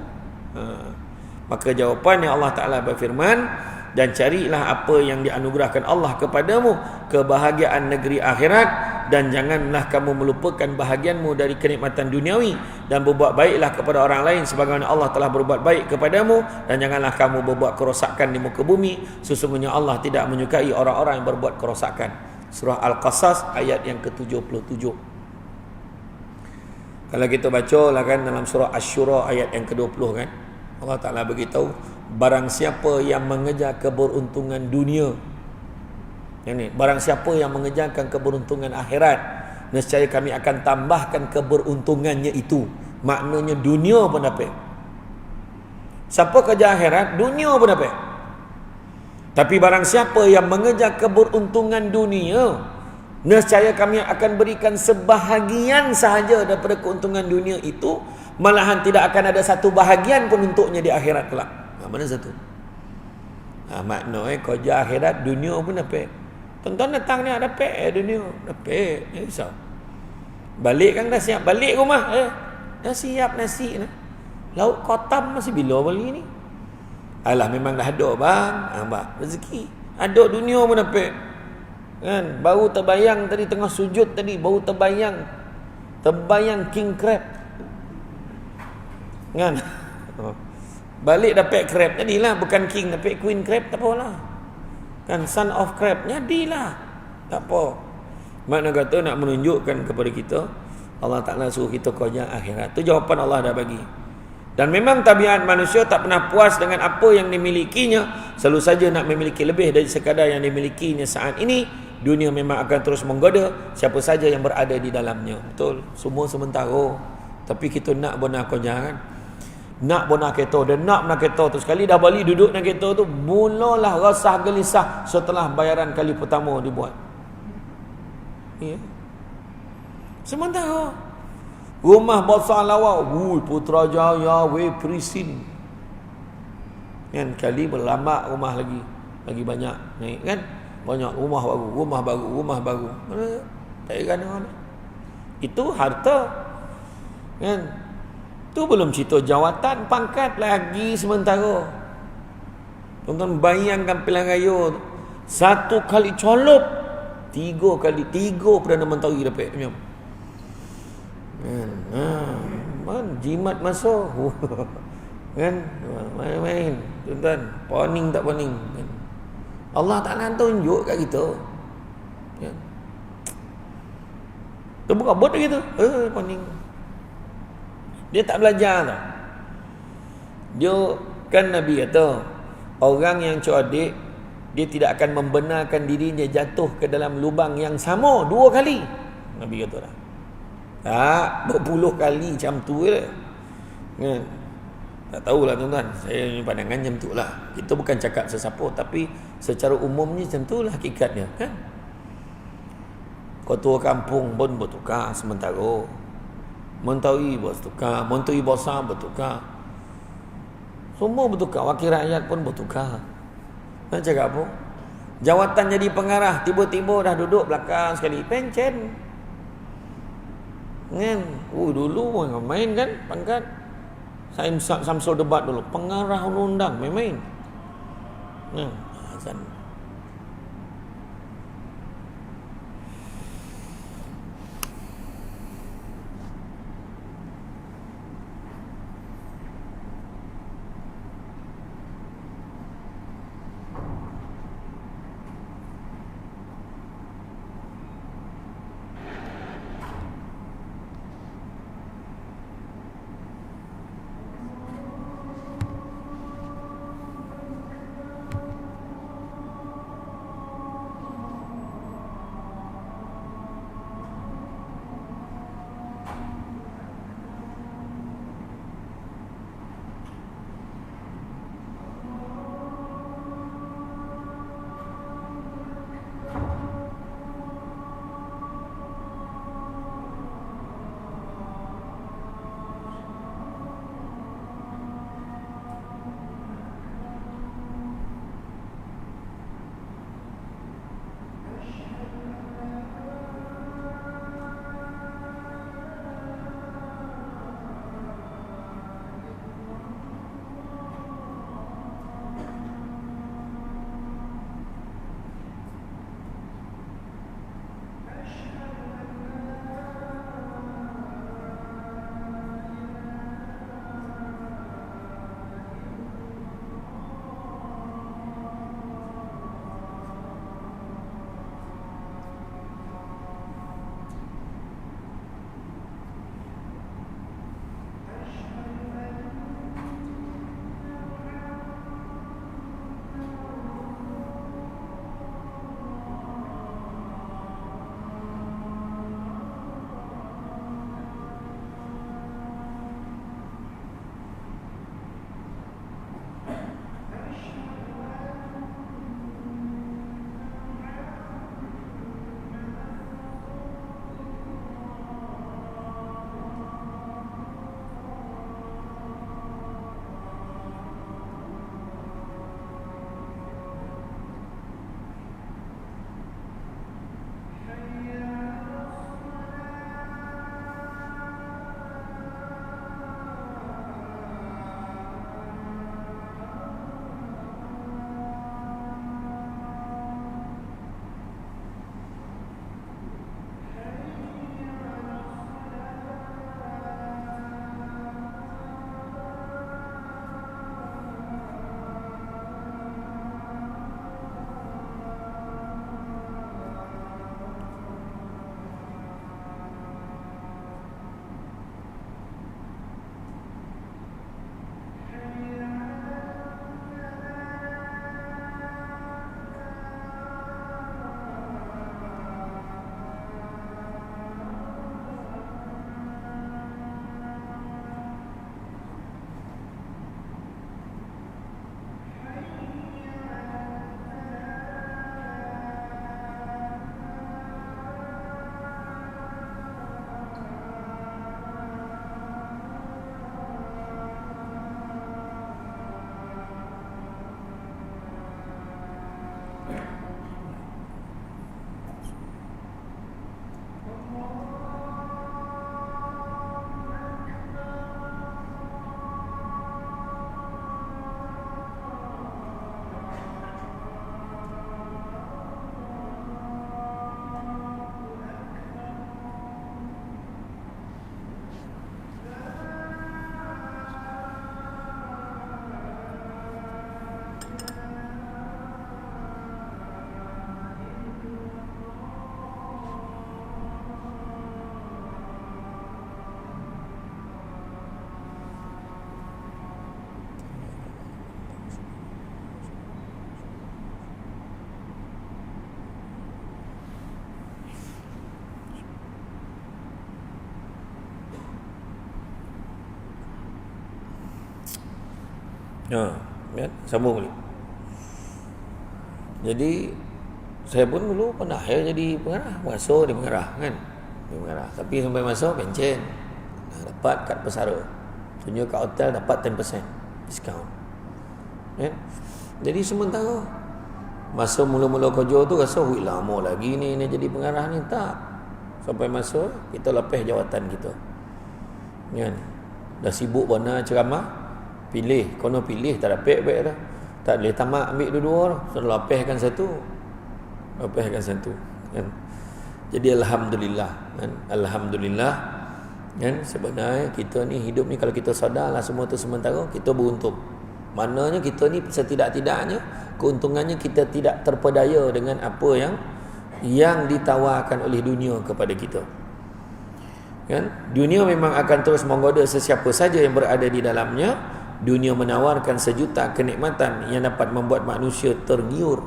Maka jawapannya Allah Ta'ala berfirman, dan carilah apa yang dianugerahkan Allah kepadamu, kebahagiaan negeri akhirat, dan janganlah kamu melupakan bahagianmu dari kenikmatan duniawi, dan berbuat baiklah kepada orang lain sebagaimana Allah telah berbuat baik kepadamu, dan janganlah kamu berbuat kerosakan di muka bumi, sesungguhnya Allah tidak menyukai orang-orang yang berbuat kerosakan. Surah Al-Qasas ayat yang ke-77. Kalau kita baca lah kan dalam surah Asy-Syura ayat yang ke-20 kan, Allah Ta'ala beritahu, barang siapa yang mengejar keberuntungan dunia, ini barang siapa yang mengejarkan keberuntungan akhirat, nescaya kami akan tambahkan keberuntungannya itu. Maknanya dunia pun dapat. Siapa kejar akhirat, dunia pun dapat. Tapi barang siapa yang mengejar keberuntungan dunia, nescaya kami akan berikan sebahagian sahaja daripada keuntungan dunia itu, malahan tidak akan ada satu bahagian pun untuknya di akhirat kelak. Mana satu? Maknanya kerja akhirat, dunia pun dapat. Tuan-tuan datang ni ada dapat dunia, dapat. Risau. Balik kan dah siap balik rumah. Dah siap nasi ni. Lauk kotam masih bila balik ni? Alah memang dah ada bang. Bang, rezeki. Ada dunia pun dapat. Kan? Baru terbayang tadi tengah sujud tadi, baru terbayang king crab. Kan? Balik dapat crab, jadilah bukan king, dapat queen crab, tak apalah. Kan son of crab, jadilah. Tak apa. Makna kata nak menunjukkan kepada kita, Allah Ta'ala suruh kita kerja akhirat. Itu jawapan Allah dah bagi. Dan memang tabiat manusia tak pernah puas dengan apa yang dimilikinya, selalu saja nak memiliki lebih dari sekadar yang dimilikinya saat ini. Dunia memang akan terus menggoda siapa saja yang berada di dalamnya. Betul, semua sementara. Tapi kita nak benar kerja kan. Nak pun nak kereta, dia nak nak kereta tu, sekali dah balik duduk nak kereta tu, mulalah rasah gelisah setelah bayaran kali pertama dibuat. Ya. Sementara rumah besar lawa, Putrajaya, Prisin. Kan kali berlambak rumah lagi banyak naik kan, banyak rumah baru. Mana tak kena. Itu harta. Kan? Tu belum cerita jawatan, pangkat lagi sementara. Tuan-tuan bayangkan pilihan raya tu. Satu kali colop, tiga Perdana Menteri dapat. Man, jimat masuk. Kan? Main-main. Tuan-tuan, poning tak poning. Kan? Allah Ta'ala tunjuk kat kita. Kan? Tu buka bot gitu. Poning. Dia tak belajar tau. Dia kan Nabi kata, orang yang cerdik, dia tidak akan membenarkan dirinya jatuh ke dalam lubang yang sama 2 kali. Nabi kata dah. Tak, berpuluh kali macam tu je. Kan? Tak tahulah tuan-tuan. Saya punya pandangan macam tu lah. Kita bukan cakap sesiapa, tapi secara umumnya macam tu lah hakikatnya. Kan? Ketua kampung pun bertukar sementara. Menteri bertukar, menteri besar bertukar, semua bertukar, wakil rakyat pun bertukar. Nak cakap apa? Jawatan jadi pengarah, tiba-tiba dah duduk belakang sekali, pencen. Kan? Dulu main kan pangkat. Sains Samsul debat dulu. Pengarah undang-undang main-main. Azan. Ya, sambung balik. Jadi saya pun dulu pernah jadi pengarah, masuk di pengarah kan, di pengarah. Tapi sampai masuk pencen, dapat kad pesara, tunjuk kat hotel dapat 10% diskaun. Ya. Jadi sementara masa mula-mula kerja tu rasa wih lama lagi ni jadi pengarah ni, tak. Sampai masuk kita lepeh jawatan kita. Kan? dah sibuk benar ceramah, pilih, kono pilih tak dapat baik dah. Tak boleh tamak ambil dua-dua dah. So lapihkan satu. Kan. Jadi alhamdulillah kan. Alhamdulillah kan, sebenarnya kita ni hidup ni kalau kita sadarlah semua tu sementara, kita beruntung. Maknanya kita ni setidak-tidaknya keuntungannya kita tidak terpedaya dengan apa yang ditawarkan oleh dunia kepada kita. Kan? Dunia memang akan terus menggoda sesiapa saja yang berada di dalamnya. Dunia menawarkan sejuta kenikmatan yang dapat membuat manusia tergiur,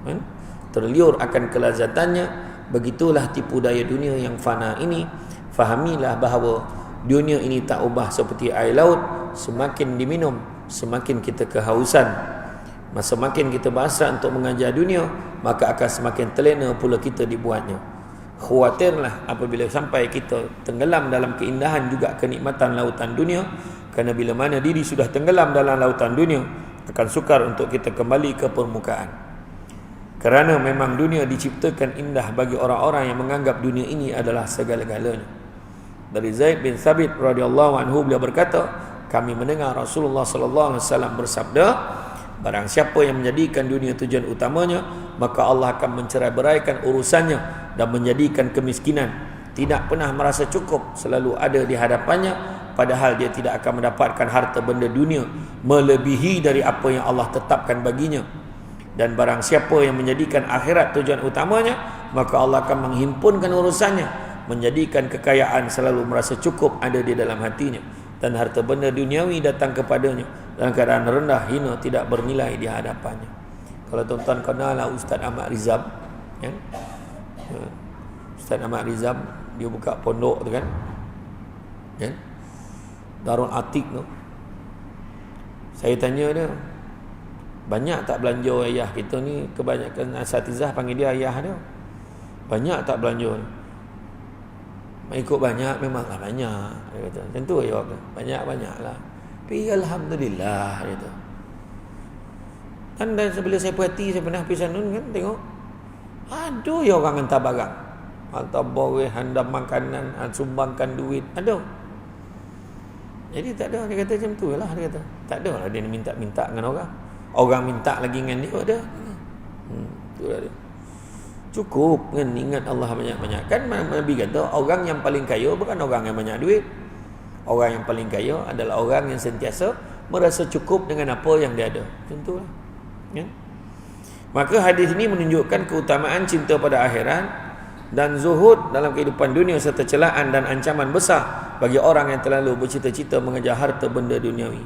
kan? Terliur akan kelazatannya. Begitulah tipu daya dunia yang fana ini. Fahamilah bahawa dunia ini tak ubah seperti air laut, semakin diminum semakin kita kehausan. Semakin kita berusaha untuk mengajar dunia, maka akan semakin terlena pula kita dibuatnya. Khawatirlah apabila sampai kita tenggelam dalam keindahan juga kenikmatan lautan dunia, kerana bila mana diri sudah tenggelam dalam lautan dunia, akan sukar untuk kita kembali ke permukaan. Kerana memang dunia diciptakan indah bagi orang-orang yang menganggap dunia ini adalah segala-galanya. Dari Zaid bin Thabit radhiyallahu anhu, beliau berkata, kami mendengar Rasulullah sallallahu alaihi wasallam bersabda, barang siapa yang menjadikan dunia tujuan utamanya, maka Allah akan mencerai-beraikan urusannya dan menjadikan kemiskinan, tidak pernah merasa cukup, selalu ada di hadapannya, padahal dia tidak akan mendapatkan harta benda dunia melebihi dari apa yang Allah tetapkan baginya. Dan barang siapa yang menjadikan akhirat tujuan utamanya, maka Allah akan menghimpunkan urusannya, menjadikan kekayaan selalu merasa cukup ada di dalam hatinya, dan harta benda duniawi datang kepadanya dalam keadaan rendah, hina, tidak bernilai di hadapannya. Kalau tuan-tuan kenal lah Ustaz Ahmad Rizab, kan? Ustaz Ahmad Rizab, dia buka pondok tu kan, Darul Atik tu. Saya tanya dia, banyak tak belanja ayah kita ni? Kebanyakan asatizah panggil dia ayah dia. Banyak tak belanja? Ikut banyak, memanglah banyak, dia kata. Tentu jawab dia, banyak-banyaklah. Tapi alhamdulillah, dia kata. Dan bila saya perhati, saya pernah pergi sana kan, tengok, aduh ya orang hantar barang, hantar boreh, hantar makanan, sumbangkan duit, ada. Jadi tak ada, dia kata macam tu lah, dia kata. Tak ada lah dia minta-minta dengan orang. Orang minta lagi dengan dia, ada. Itulah dia. Cukup kan ingat Allah banyak-banyak. Kan Nabi kata orang yang paling kaya bukan orang yang banyak duit. Orang yang paling kaya adalah orang yang sentiasa merasa cukup dengan apa yang dia ada. Tentulah. Ya? Maka hadis ini menunjukkan keutamaan cinta pada akhirat dan zuhud dalam kehidupan dunia, serta celaan dan ancaman besar bagi orang yang terlalu bercita-cita mengejar harta benda duniawi.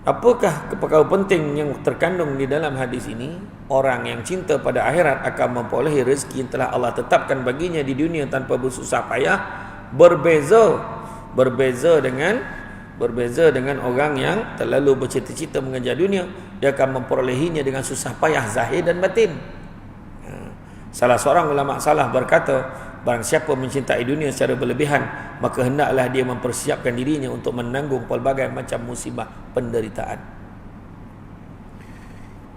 Apakah perkara penting yang terkandung di dalam hadis ini? Orang yang cinta pada akhirat akan memperolehi rezeki yang telah Allah tetapkan baginya di dunia tanpa bersusah payah. Berbeza dengan orang yang terlalu bercita-cita mengejar dunia. Dia akan memperolehinya dengan susah payah zahir dan batin. Salah seorang ulama salaf berkata, barang siapa mencintai dunia secara berlebihan, maka hendaklah dia mempersiapkan dirinya untuk menanggung pelbagai macam musibah penderitaan.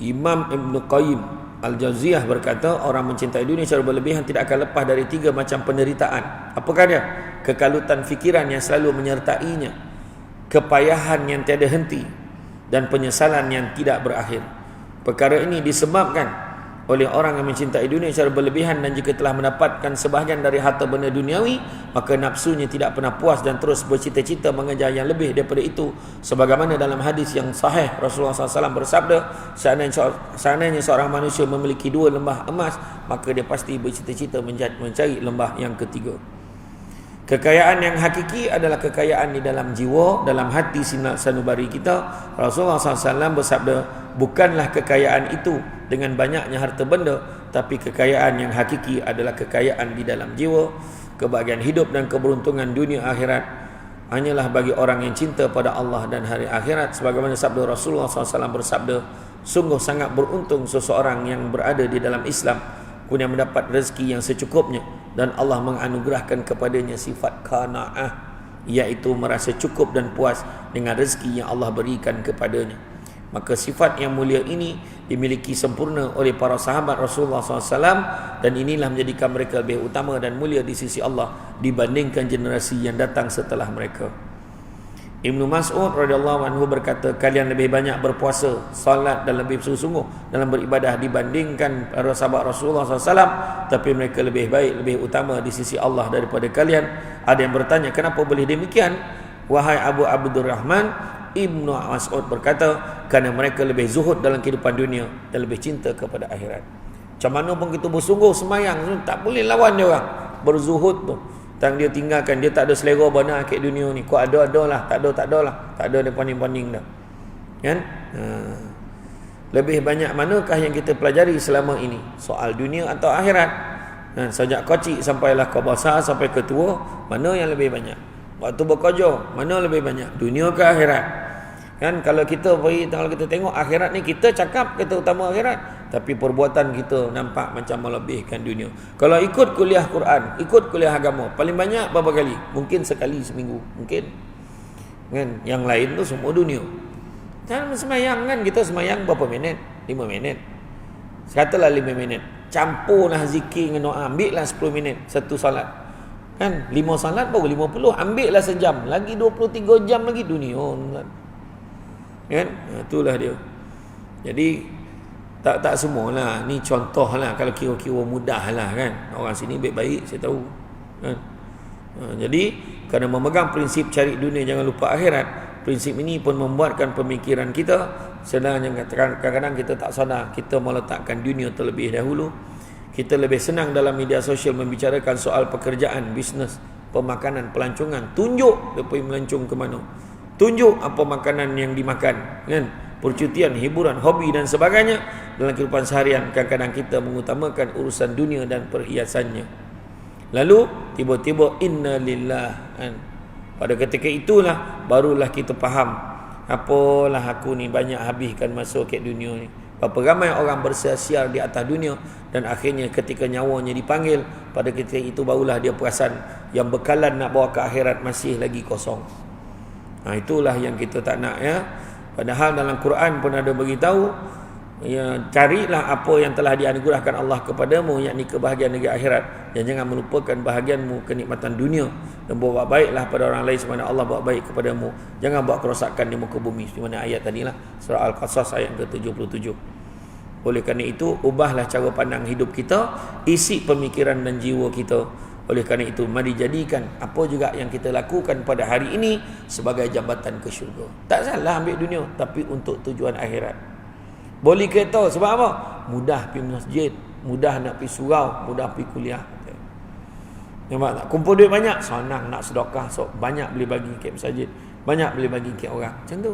Imam Ibn Qayyim Al-Jauziyah berkata, orang mencintai dunia secara berlebihan tidak akan lepas dari 3 macam penderitaan. Apakah dia? Kekalutan fikiran yang selalu menyertainya, kepayahan yang tiada henti, dan penyesalan yang tidak berakhir. Perkara ini disebabkan oleh orang yang mencintai dunia secara berlebihan, dan jika telah mendapatkan sebahagian dari harta benda duniawi, maka nafsunya tidak pernah puas dan terus bercita-cita mengejar yang lebih daripada itu. Sebagaimana dalam hadis yang sahih, Rasulullah SAW bersabda, seandainya seorang manusia memiliki 2 lembah emas, maka dia pasti bercita-cita mencari lembah yang ketiga. Kekayaan yang hakiki adalah kekayaan di dalam jiwa, dalam hati sanubari kita. Rasulullah SAW bersabda, bukanlah kekayaan itu dengan banyaknya harta benda, tapi kekayaan yang hakiki adalah kekayaan di dalam jiwa. Kebahagiaan hidup dan keberuntungan dunia akhirat hanyalah bagi orang yang cinta pada Allah dan hari akhirat. Sebagaimana sabda Rasulullah SAW bersabda, sungguh sangat beruntung seseorang yang berada di dalam Islam, kemudian mendapat rezeki yang secukupnya, dan Allah menganugerahkan kepadanya sifat qanaah, iaitu merasa cukup dan puas dengan rezeki yang Allah berikan kepadanya. Maka sifat yang mulia ini dimiliki sempurna oleh para sahabat Rasulullah SAW, dan inilah menjadikan mereka lebih utama dan mulia di sisi Allah dibandingkan generasi yang datang setelah mereka. Ibnu Mas'ud radhiyallahu anhu berkata, kalian lebih banyak berpuasa, salat dan lebih sungguh-sungguh dalam beribadah dibandingkan para sahabat Rasulullah SAW, tapi mereka lebih baik, lebih utama di sisi Allah daripada kalian. Ada yang bertanya, kenapa boleh demikian? Wahai Abu Abdurrahman, Ibnu Mas'ud berkata, kerana mereka lebih zuhud dalam kehidupan dunia dan lebih cinta kepada akhirat. Macam mana pun kita bersungguh semayang, tak boleh lawan dia orang berzuhud tu. Tang dia tinggalkan, dia tak ada selera benar kat dunia ni. Kau ada lah, tak ada lah. Tak ada dia paning-paning dah. Kan? Lebih banyak manakah yang kita pelajari selama ini? Soal dunia atau akhirat? Sejak kecil sampailah kau besar, sampai ke tua, mana yang lebih banyak? Waktu bekerja, mana lebih banyak? Dunia ke akhirat? Kan kalau kita tengok akhirat ni, kita cakap kita utama akhirat, tapi perbuatan kita nampak macam melebihkan dunia. Kalau ikut kuliah Quran, ikut kuliah agama, paling banyak berapa kali? Mungkin sekali seminggu, mungkin. Kan? Yang lain tu semua dunia. Dalam semayang kan, kita semayang berapa minit? 5 minit. Katalah 5 minit. Campurlah zikir dengan doa, ambillah 10 minit satu salat. Kan? 5 salat baru 50, ambillah sejam. Lagi 23 jam lagi dunia. Kan? Itulah dia. Jadi tak semualah. Ni contohlah, kalau kira-kira mudah lah kan. Orang sini baik-baik saya tahu. Kan? Jadi kerana memegang prinsip cari dunia jangan lupa akhirat, prinsip ini pun membuatkan pemikiran kita sedang kadang-kadang kita tak sadar kita meletakkan dunia terlebih dahulu. Kita lebih senang dalam media sosial membicarakan soal pekerjaan, bisnes, pemakanan, pelancongan. Tunjuk dia pergi melancong ke mana, tunjuk apa makanan yang dimakan, kan? Percutian, hiburan, hobi dan sebagainya. Dalam kehidupan seharian kadang-kadang kita mengutamakan urusan dunia dan perhiasannya. Lalu tiba-tiba inna lillah, kan? Pada ketika itulah barulah kita faham, apalah aku ni banyak habiskan masa kat dunia ni. Berapa ramai orang bersiar-siar di atas dunia, dan akhirnya ketika nyawanya dipanggil, pada ketika itu barulah dia perasan yang bekalan nak bawa ke akhirat masih lagi kosong. Itulah yang kita tak nak, ya. Padahal dalam Quran pun ada beritahu, ya, carilah apa yang telah dianugerahkan Allah kepadamu, yakni kebahagiaan negeri akhirat, dan jangan melupakan bahagianmu kenikmatan dunia, dan buat baiklah pada orang lain sebagaimana Allah buat baik kepadamu. Jangan buat kerosakan di muka bumi. Di mana ayat tadilah, surah Al-Qasas ayat ke-77. Oleh kerana itu, ubahlah cara pandang hidup kita, isi pemikiran dan jiwa kita. Oleh kerana itu, mari jadikan apa juga yang kita lakukan pada hari ini sebagai jambatan ke syurga. Tak salah ambil dunia, tapi untuk tujuan akhirat. Boleh kereta sebab apa? Mudah pergi masjid, mudah nak pergi surau, mudah pergi kuliah. Nampak tak? Kumpul duit banyak, senang nak sedekah, so banyak boleh bagi ke masjid, banyak boleh bagi ke orang. Macam tu.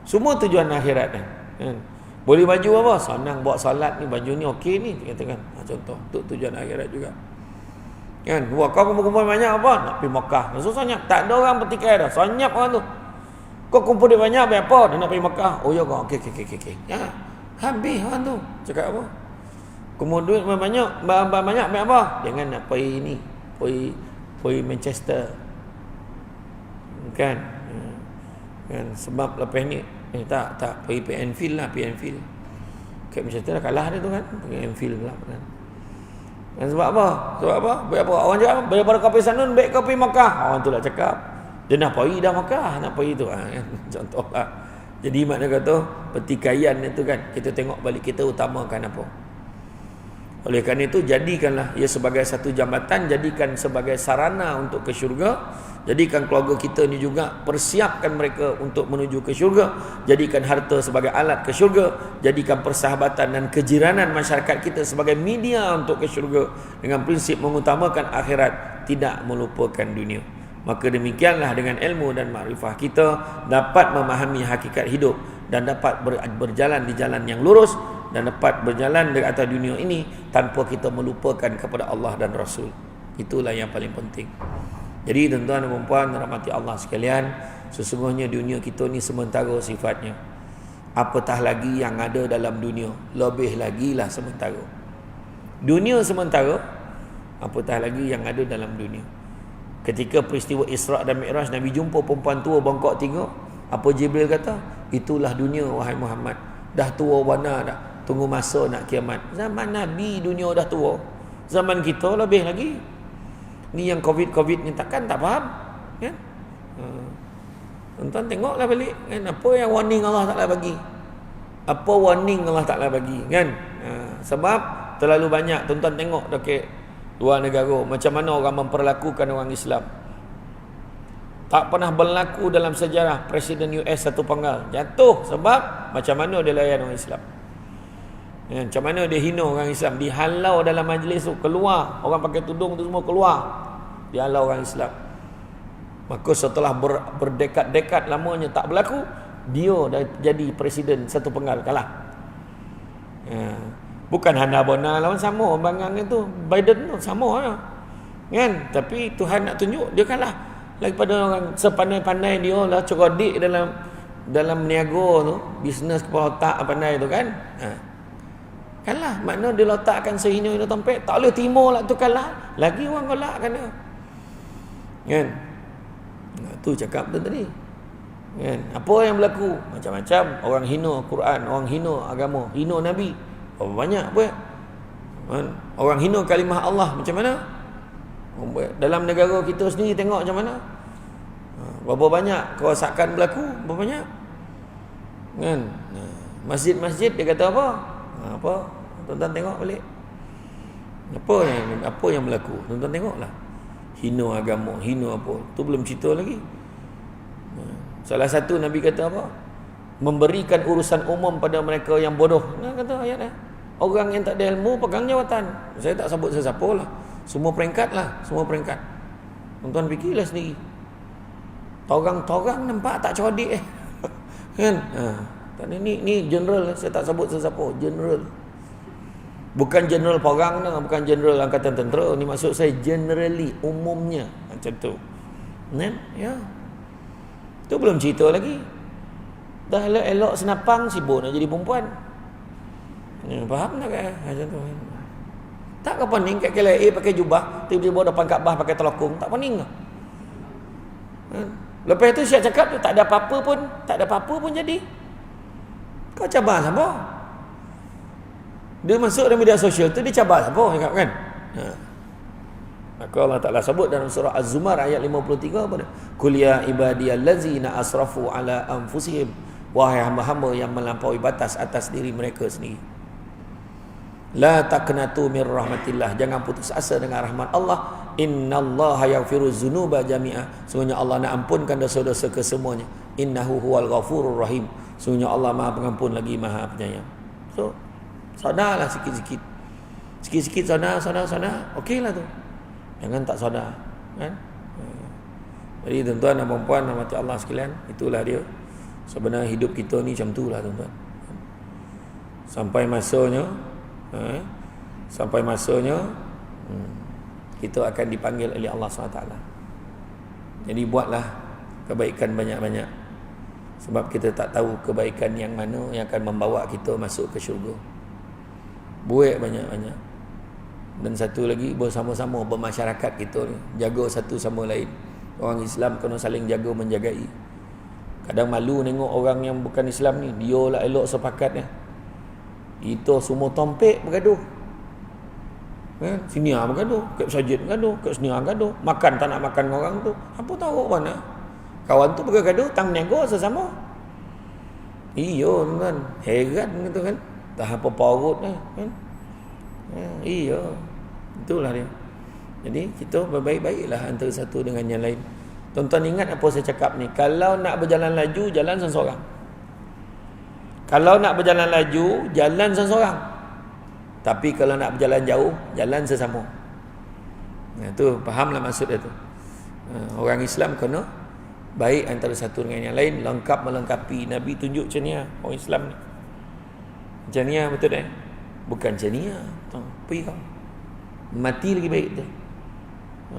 Semua tujuan akhirat kan. Boleh baju apa? Senang buat salat ni, baju ni okey ni, katakan. Contoh, untuk tujuan akhirat juga. Kan? Buat kau kumpul banyak apa? Nak pergi Mekah. Susahnya tak ada orang bertikai dah. Senyap orang tu. Kau kumpul duit banyak apa? Dia nak pergi Mekah. Oh ya kau. Okey. Ya. Habis orang tu. Cakap apa? Kumpul duit banyak, banyak apa? Jangan nak pergi ni. Pergi Manchester. Kan? Sebab lepas ni tak pergi Anfield lah, Anfield. Kat Manchester dah kalah dia tu kan. Pergi Anfield pula kan. Dan sebab apa? Baik apa? Orang cakap daripada kau pergi sana, baik kau pergi Makkah. Orang tu lah cakap, dia nak pergi dah Makkah, nak pergi tu. Contoh lah. Jadi makna kata, pertikaian itu kan, kita tengok balik kita utamakan apa. Oleh kerana itu, jadikanlah ia sebagai satu jambatan, jadikan sebagai sarana untuk ke syurga. Jadikan keluarga kita ni juga, persiapkan mereka untuk menuju ke syurga. Jadikan harta sebagai alat ke syurga. Jadikan persahabatan dan kejiranan masyarakat kita sebagai media untuk ke syurga, dengan prinsip mengutamakan akhirat, tidak melupakan dunia. Maka demikianlah dengan ilmu dan makrifah kita dapat memahami hakikat hidup, dan dapat berjalan di jalan yang lurus, dan dapat berjalan di atas dunia ini tanpa kita melupakan kepada Allah dan Rasul. Itulah yang paling penting. Jadi tuan-tuan dan puan rahmati Allah sekalian, sesungguhnya dunia kita ni sementara sifatnya. Apatah lagi yang ada dalam dunia, lebih lagi lah sementara. Dunia sementara, apatah lagi yang ada dalam dunia. Ketika peristiwa Isra' dan Mi'raj, Nabi jumpa perempuan tua bongkok 3. Apa Jibril kata? Itulah dunia wahai Muhammad. Dah tua wana dah, tunggu masa nak kiamat. Zaman Nabi dunia dah tua, zaman kita lebih lagi. Ni yang COVID ni takkan tak faham, kan? Tuan-tuan tengoklah balik kan, apa yang warning Allah Ta'ala bagi. Apa warning Allah Ta'ala bagi kan. Sebab terlalu banyak tuan-tuan tengok dekat luar negara macam mana orang memperlakukan orang Islam. Tak pernah berlaku dalam sejarah Presiden US satu penggal jatuh sebab macam mana dia layan orang Islam. Macam mana dia hina orang Islam, dihalau dalam majlis tu, keluar orang pakai tudung tu semua keluar, dihalau orang Islam. Maka setelah berdekad-dekad lamanya tak berlaku, dia dah jadi presiden satu penggal kalah. Bukan Hana Bona lawan sama bangang itu, Biden tu sama lah. Kan? Tapi Tuhan nak tunjuk dia kalah. Daripada orang sepandai-pandai dia lah, cerdik dalam niaga tu, bisnes kepala otak pandai tu kan. Kalah, makna dia letakkan sehina-hina tempat, tak boleh timur lah tu kalah. Lagi orang galakkan dia. Kan? Tu cakap tu tadi. Kan? Apa yang berlaku? Macam-macam. Orang hina Quran, orang hina agama, hina Nabi. Berapa banyak buat? Kan? Orang hina kalimah Allah macam mana? Dalam negara kita sendiri tengok macam mana? Berapa banyak kerosakan berlaku? Berapa banyak? Kan? Masjid-masjid dia kata apa? Apa? Tuan-tuan tengok balik. Apa yang berlaku? Tuan-tuan tengoklah. Hina agama, hina apa? Tu belum cerita lagi. Salah satu Nabi kata apa? Memberikan urusan umum pada mereka yang bodoh. Kata ayat orang yang tak ada ilmu pegang jawatan. Saya tak sebut sesiapa lah. Semua peringkat lah, semua peringkat. Tuan-tuan fikirlah sendiri. Torang nampak tak cerdik kan? Tak ni general, saya tak sebut sesiapa, general. Bukan general perang dah, bukan general angkatan tentera. Ni maksud saya generally, umumnya macam tu. Kan? Ya. Tu belum cerita lagi. Dah elok senapang sibuk nak jadi perempuan. Faham tak kan? Macam tu. Tak ke pening kat KLA pakai jubah, tiba-tiba depan Kaabah pakai telokong, tak pening ke? Lepas tu Syekh cakap tu tak ada apa-apa pun jadi. Kau cabar siapa? Dia masuk dalam media sosial tu, dia cabar siapa? Cakap kan? Maka Allah Ta'ala sebut dalam surah Az-Zumar ayat 53 apa dia? Qul ya ibadiyallazina asrafu ala anfusihim, wahai hamba-hamba yang melampaui batas atas diri mereka sendiri. La taqnatu mir rahmatillah, jangan putus asa dengan rahmat Allah. Innallaha yaghfiru dzunuba jami'a, sungguhnya Allah nak ampunkan dosa-dosa kesemuanya. Innahu huwal ghafurur rahim, sungguhnya Allah Maha Pengampun lagi Maha Penyayang. So sadarlah sikit-sikit. Sikit-sikit sadar. Okeylah tu. Jangan tak sadar, kan? Jadi tuan-tuan dan puan-puan rahmati Allah sekalian, itulah dia. Sebenarnya hidup kita ni macam itulah tuan-tuan. Sampai masanya kita akan dipanggil oleh Allah SWT. Jadi buatlah kebaikan banyak-banyak, sebab kita tak tahu kebaikan yang mana yang akan membawa kita masuk ke syurga. Buat banyak-banyak. Dan satu lagi, bersama-sama bermasyarakat kita ni, jaga satu sama lain. Orang Islam kena saling jaga menjagai. Kadang malu tengok orang yang bukan Islam ni, dia lah elok sepakatnya. Kita semua tompek bergaduh. Kan? Sini bergaduh, kat masjid bergaduh, kat sini bergaduh. Makan tak nak makan orang tu. Apa tahu mana? Kawan tu bergaduh, tang nego sesama. Iya kan, heran gitu kan. Dah apa parut kan? Iya. Itulah dia. Jadi kita berbaik-baiklah antara satu dengan yang lain. Tuan-tuan ingat apa saya cakap ni? Kalau nak berjalan laju, jalan seorang. Kalau nak berjalan laju, jalan seorang. Tapi kalau nak berjalan jauh, jalan sesama. Itu fahamlah maksud dia tu. Orang Islam kena baik antara satu dengan yang lain, lengkap melengkapi. Nabi tunjuk macam ni orang Islam ni. Macam ni betul tak? Bukan macam ni pergi kau. Mati lagi baik tu.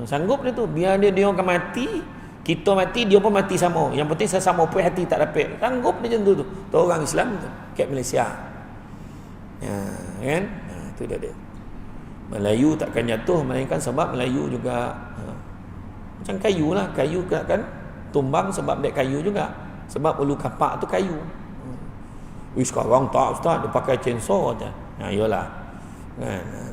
Sanggup dia tu. Biar dia akan mati, kita mati, dia pun mati sama. Yang penting sesama puas hati tak dapat. Sanggup dia macam tu. Tu orang Islam tu. Kat Malaysia. Kan? Itu dia. Melayu takkan jatuh, melainkan sebab Melayu juga macam kayu lah. Kayu kan tumbang sebab dek kayu juga. Sebab ulu kapak tu kayu. Sekarang tak ustaz, dia pakai chainsaw je. Iyalah.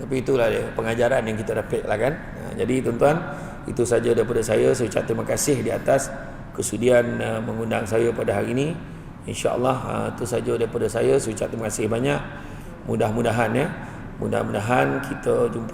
Tapi itulah dia pengajaran yang kita dapat lah kan. Jadi tuan-tuan, itu saja daripada saya. Saya ucap terima kasih di atas kesudian mengundang saya pada hari ini. InsyaAllah itu saja daripada saya. Saya ucap terima kasih banyak. Mudah-mudahan kita jumpa